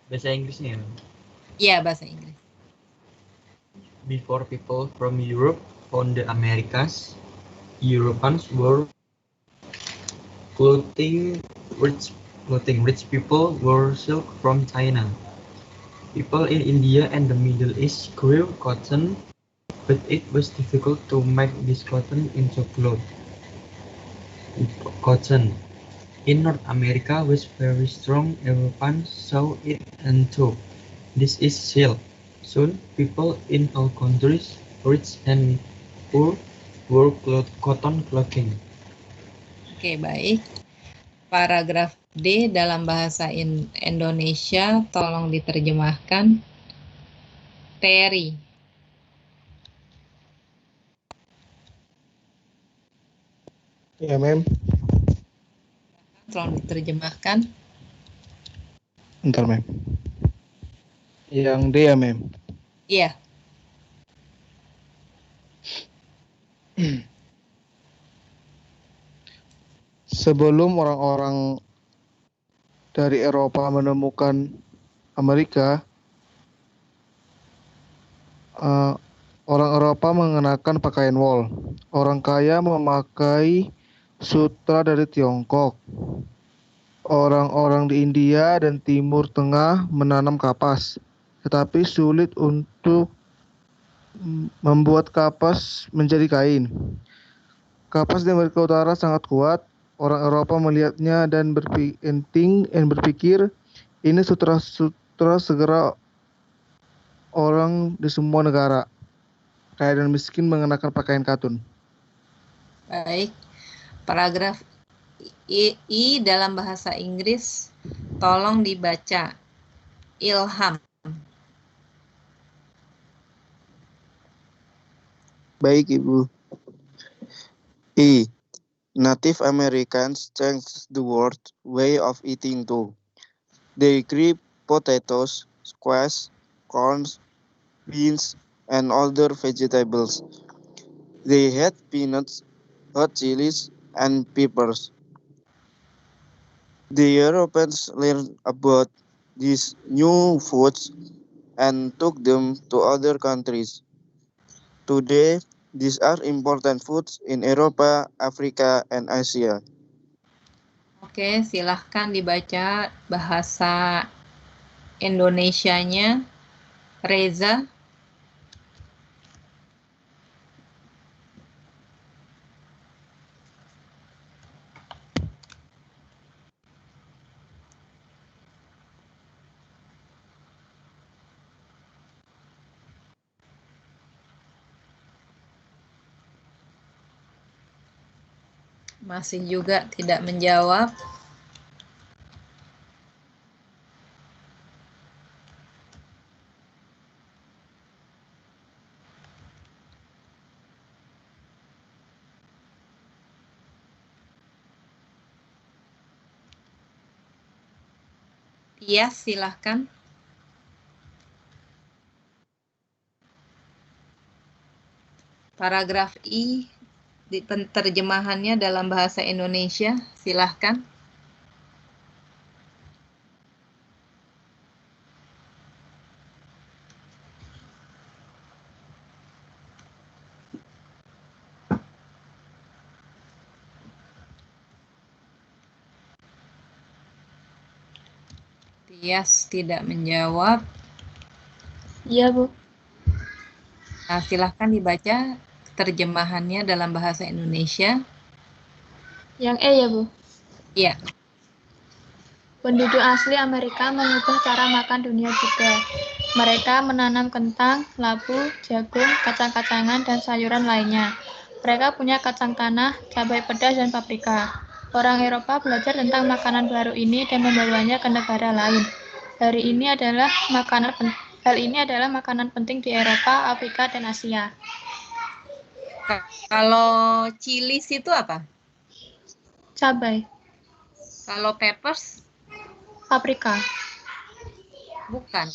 Bahasa Inggrisnya.
Iya, bahasa Inggris.
Before people from Europe found the Americas, Europeans were clothing rich people wore silk from China. People in India and the Middle East grew cotton, but it was difficult to make this cotton into cloth. Cotton in North America was very strong. Europeans saw it and thought, this is silk. Soon, people in all countries, rich and poor, wore cotton clothing.
Oke, baik. Paragraf D dalam bahasa Indonesia, tolong diterjemahkan. materi.
Ya, Mem.
Tolong diterjemahkan.
Bentar, Mem. Yang D ya, Mem.
Iya.
Sebelum orang-orang dari Eropa menemukan Amerika, orang Eropa mengenakan pakaian wol. Orang kaya memakai sutra dari Tiongkok. Orang-orang di India dan Timur Tengah menanam kapas, tetapi sulit untuk membuat kapas menjadi kain. Kapas di Amerika Utara sangat kuat. Orang Eropa melihatnya dan berpikir, ini sutra segera orang di semua negara, kaya dan miskin, mengenakan pakaian katun.
Baik. Paragraf I dalam bahasa Inggris, tolong dibaca. Ilham.
Baik, Ibu. I. Native Americans changed the world way of eating too. They grew potatoes, squash, corns, beans, and other vegetables. They had peanuts, hot chilies, and peppers. The Europeans learned about these new foods and took them to other countries. Today, these are important foods in Eropa, Afrika, and Asia.
Oke, silahkan dibaca bahasa Indonesianya. Reza. Masih juga tidak menjawab. Iya, silahkan. Paragraf I, di terjemahannya dalam bahasa Indonesia, silahkan. Tias tidak menjawab.
Iya, Bu.
Nah, silahkan dibaca terjemahannya dalam bahasa Indonesia.
Yang E ya, Bu?
Iya.
Penduduk asli Amerika mengubah cara makan dunia juga. Mereka menanam kentang, labu, jagung, kacang-kacangan, dan sayuran lainnya. Mereka punya kacang tanah, cabai pedas, dan paprika. Orang Eropa belajar tentang makanan baru ini dan membawanya ke negara lain. Hal ini adalah makanan penting di Eropa, Afrika, dan Asia.
Kalau chilies itu apa?
Cabai.
Kalau peppers?
Paprika.
Bukan.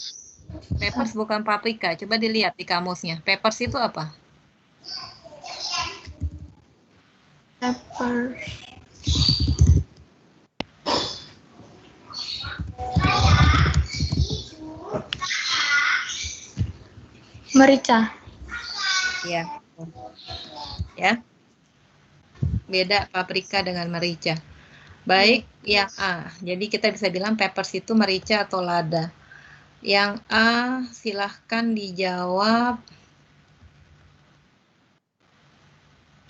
Peppers bukan paprika. Coba dilihat di kamusnya. Peppers itu apa?
Peppers. Merica.
Ya. Ya. Beda paprika dengan merica. Baik, yang A. Jadi kita bisa bilang peppers itu merica atau lada. Yang A, silahkan dijawab.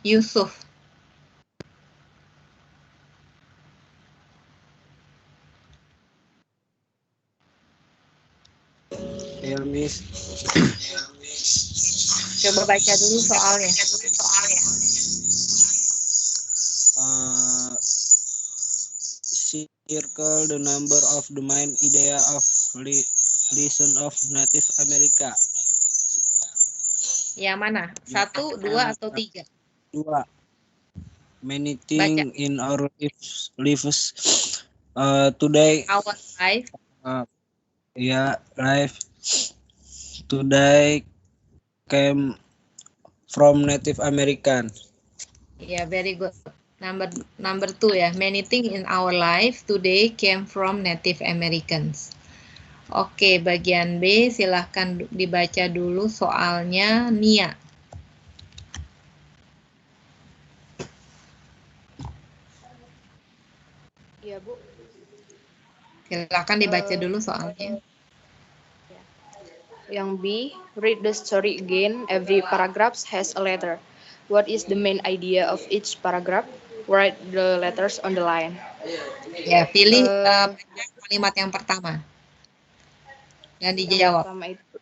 Yusuf.
Ya, Miss.
Coba baca dulu soalnya.
Circle the number of the main idea of lesson of Native America.
Yang mana? 1, 2, atau 3?
2. Many things in our lives today.
Our life.
Life today came from Native American.
Yeah, very good. Number 2 ya. Many things in our life today came from Native Americans. Oke, bagian B silahkan dibaca dulu soalnya Nia.
Iya, Bu.
Silahkan dibaca dulu soalnya.
Yang B, read the story again. Every paragraph has a letter. What is the main idea of each paragraph? Write the letters on the line.
Ya, pilih kalimat yang pertama. Dan dijawab.
Yang pertama itu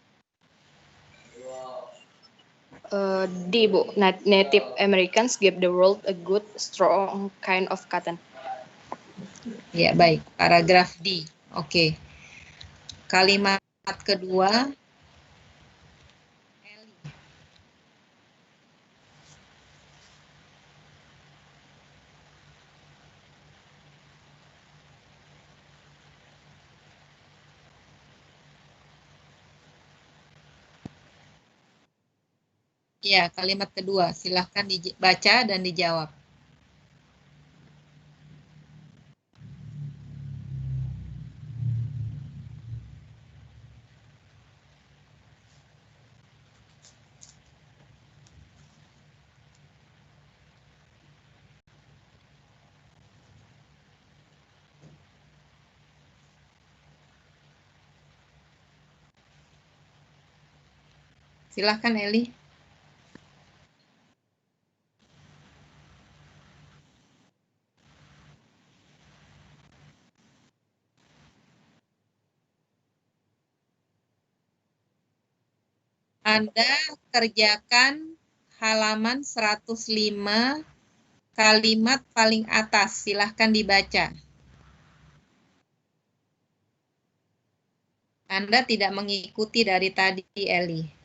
D, Bu. Native Americans gave the world a good, strong kind of cotton.
Ya, baik. Paragraf D. Oke. Kalimat kedua. Ya, kalimat kedua. Silahkan dibaca dan dijawab. Silahkan, Eli. Anda kerjakan halaman 105 kalimat paling atas. Silahkan dibaca. Anda tidak mengikuti dari tadi, Eli.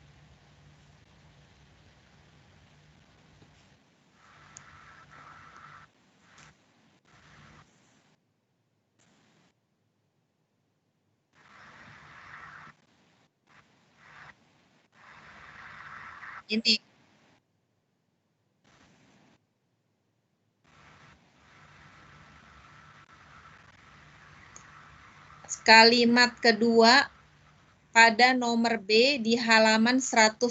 Ini. Kalimat kedua pada nomor B di halaman 105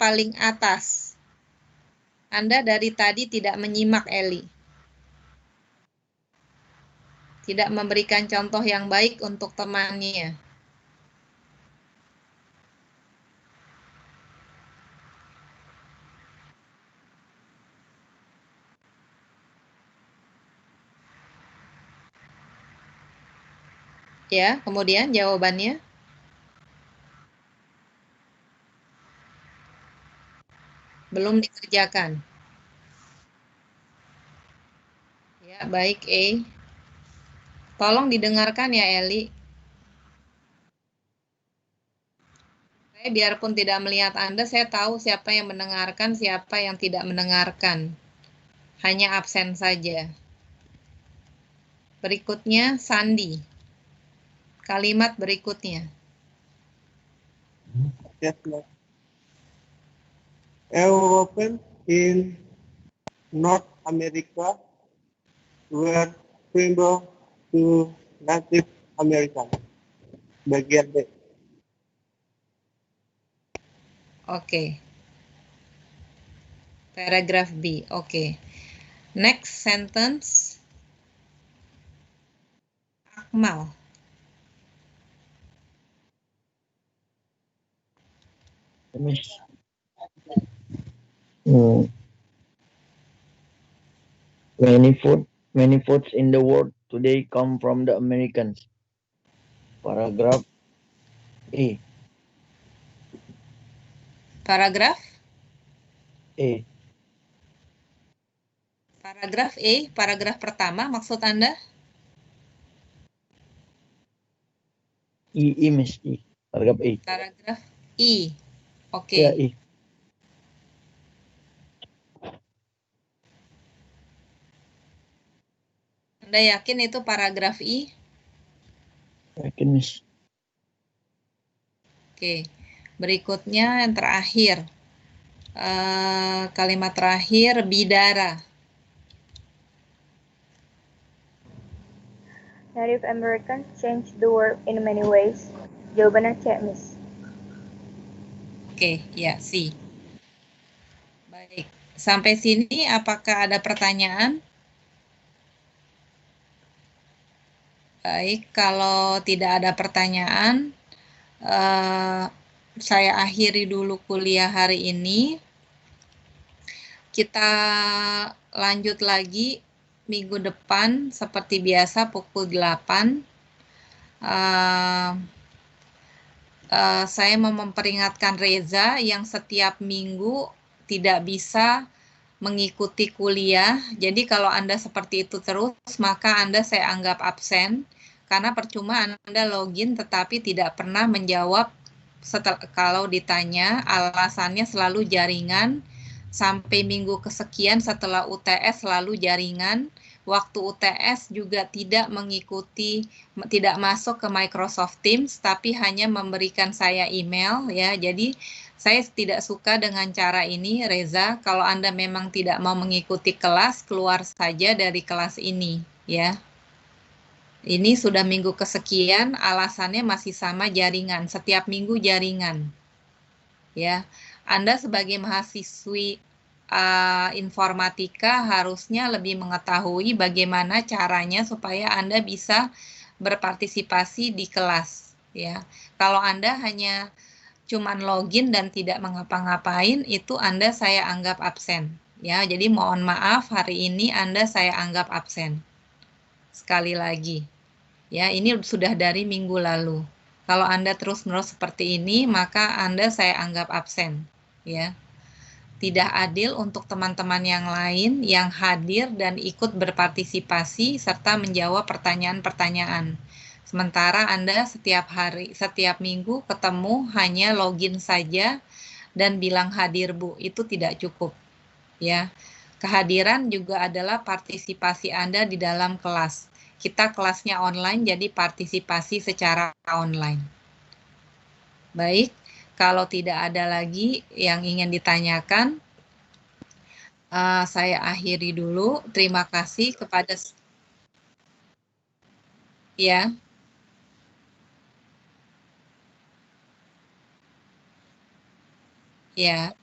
paling atas. Anda dari tadi tidak menyimak, Eli. Tidak memberikan contoh yang baik untuk temannya. Ya, kemudian jawabannya. Belum dikerjakan. Ya, baik, E. Tolong didengarkan ya, Eli. Saya biarpun tidak melihat Anda, saya tahu siapa yang mendengarkan, siapa yang tidak mendengarkan. Hanya absen saja. Berikutnya, Sandi. Kalimat berikutnya.
Yes, ma'am. Europeans in North America were similar to Native American. Bagian B.
Oke. Paragraf B. Oke. Next sentence. Akmal.
Many foods in the world today come from the Americans. Paragraph E.
Paragraf?
E.
Paragraf E, paragraf pertama maksud Anda?
I, Miss I. Paragraf E.
Paragraf I. Oke.
Ya, I.
Anda yakin itu paragraf I?
Yakin, Miss.
Oke, berikutnya yang terakhir. Kalimat terakhir, bidara.
Native Americans changed the world in many ways. Jawabannya C, Miss.
Oke, ya, C. Baik, sampai sini apakah ada pertanyaan? Baik, kalau tidak ada pertanyaan, saya akhiri dulu kuliah hari ini. Kita lanjut lagi minggu depan seperti biasa pukul 8. Saya mau memperingatkan Reza yang setiap minggu tidak bisa mengikuti kuliah. Jadi kalau Anda seperti itu terus, maka Anda saya anggap absen. Karena percuma Anda login tetapi tidak pernah menjawab kalau ditanya, alasannya selalu jaringan. Sampai minggu kesekian setelah UTS selalu jaringan. Waktu UTS juga tidak mengikuti, tidak masuk ke Microsoft Teams, tapi hanya memberikan saya email ya. Jadi saya tidak suka dengan cara ini, Reza. Kalau Anda memang tidak mau mengikuti kelas, keluar saja dari kelas ini ya. Ini sudah minggu kesekian, alasannya masih sama jaringan, setiap minggu jaringan. Ya, Anda sebagai mahasiswi informatika harusnya lebih mengetahui bagaimana caranya supaya Anda bisa berpartisipasi di kelas. Ya, kalau Anda hanya cuman login dan tidak mengapa-ngapain, itu Anda saya anggap absen. Ya, jadi mohon maaf hari ini Anda saya anggap absen. Sekali lagi, ya ini sudah dari minggu lalu. Kalau Anda terus-menerus seperti ini, maka Anda saya anggap absen. Ya, tidak adil untuk teman-teman yang lain yang hadir dan ikut berpartisipasi serta menjawab pertanyaan-pertanyaan. Sementara Anda setiap hari, setiap minggu ketemu hanya login saja dan bilang hadir Bu, itu tidak cukup. Ya, kehadiran juga adalah partisipasi Anda di dalam kelas. Kita kelasnya online, jadi partisipasi secara online. Baik, kalau tidak ada lagi yang ingin ditanyakan, saya akhiri dulu. Terima kasih kepada ya. Ya.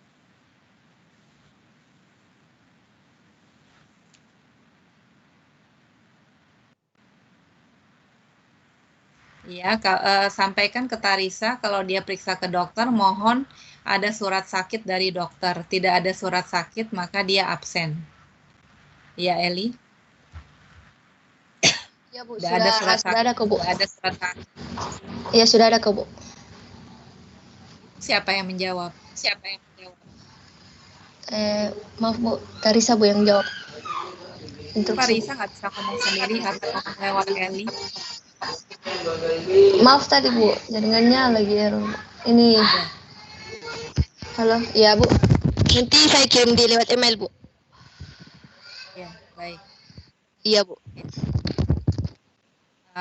Ya, sampaikan ke Tarisa kalau dia periksa ke dokter, mohon ada surat sakit dari dokter. Tidak ada surat sakit, maka dia absen. Ya, Eli?
Ya, Bu.
Sudah ada surat sakit.
Sudah ada kok, Bu.
Sudah ada surat sakit.
Ya, sudah ada kok, Bu.
Siapa yang menjawab? Siapa yang menjawab?
Maaf, Bu. Tarisa, Bu, yang jawab.
Tarisa nggak bisa ngomong sendiri, harus ngomong lewat Eli.
Maaf tadi Bu, jaringannya lagi error. Ini.
Ya.
Halo, ya Bu. Nanti saya kirim di lewat email Bu.
Ya, baik.
Iya Bu.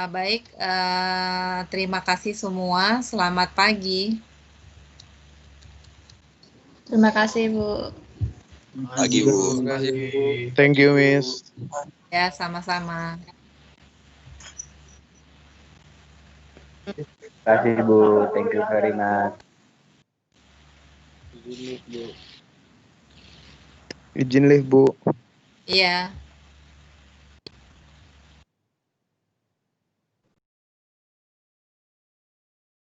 Baik, terima kasih semua. Selamat pagi.
Terima kasih Bu.
Pagi Bu.
Terima kasih Bu. Thank you Miss.
Ya, sama-sama.
Terima kasih Bu, thank you very much.
Izin live Bu.
Iya.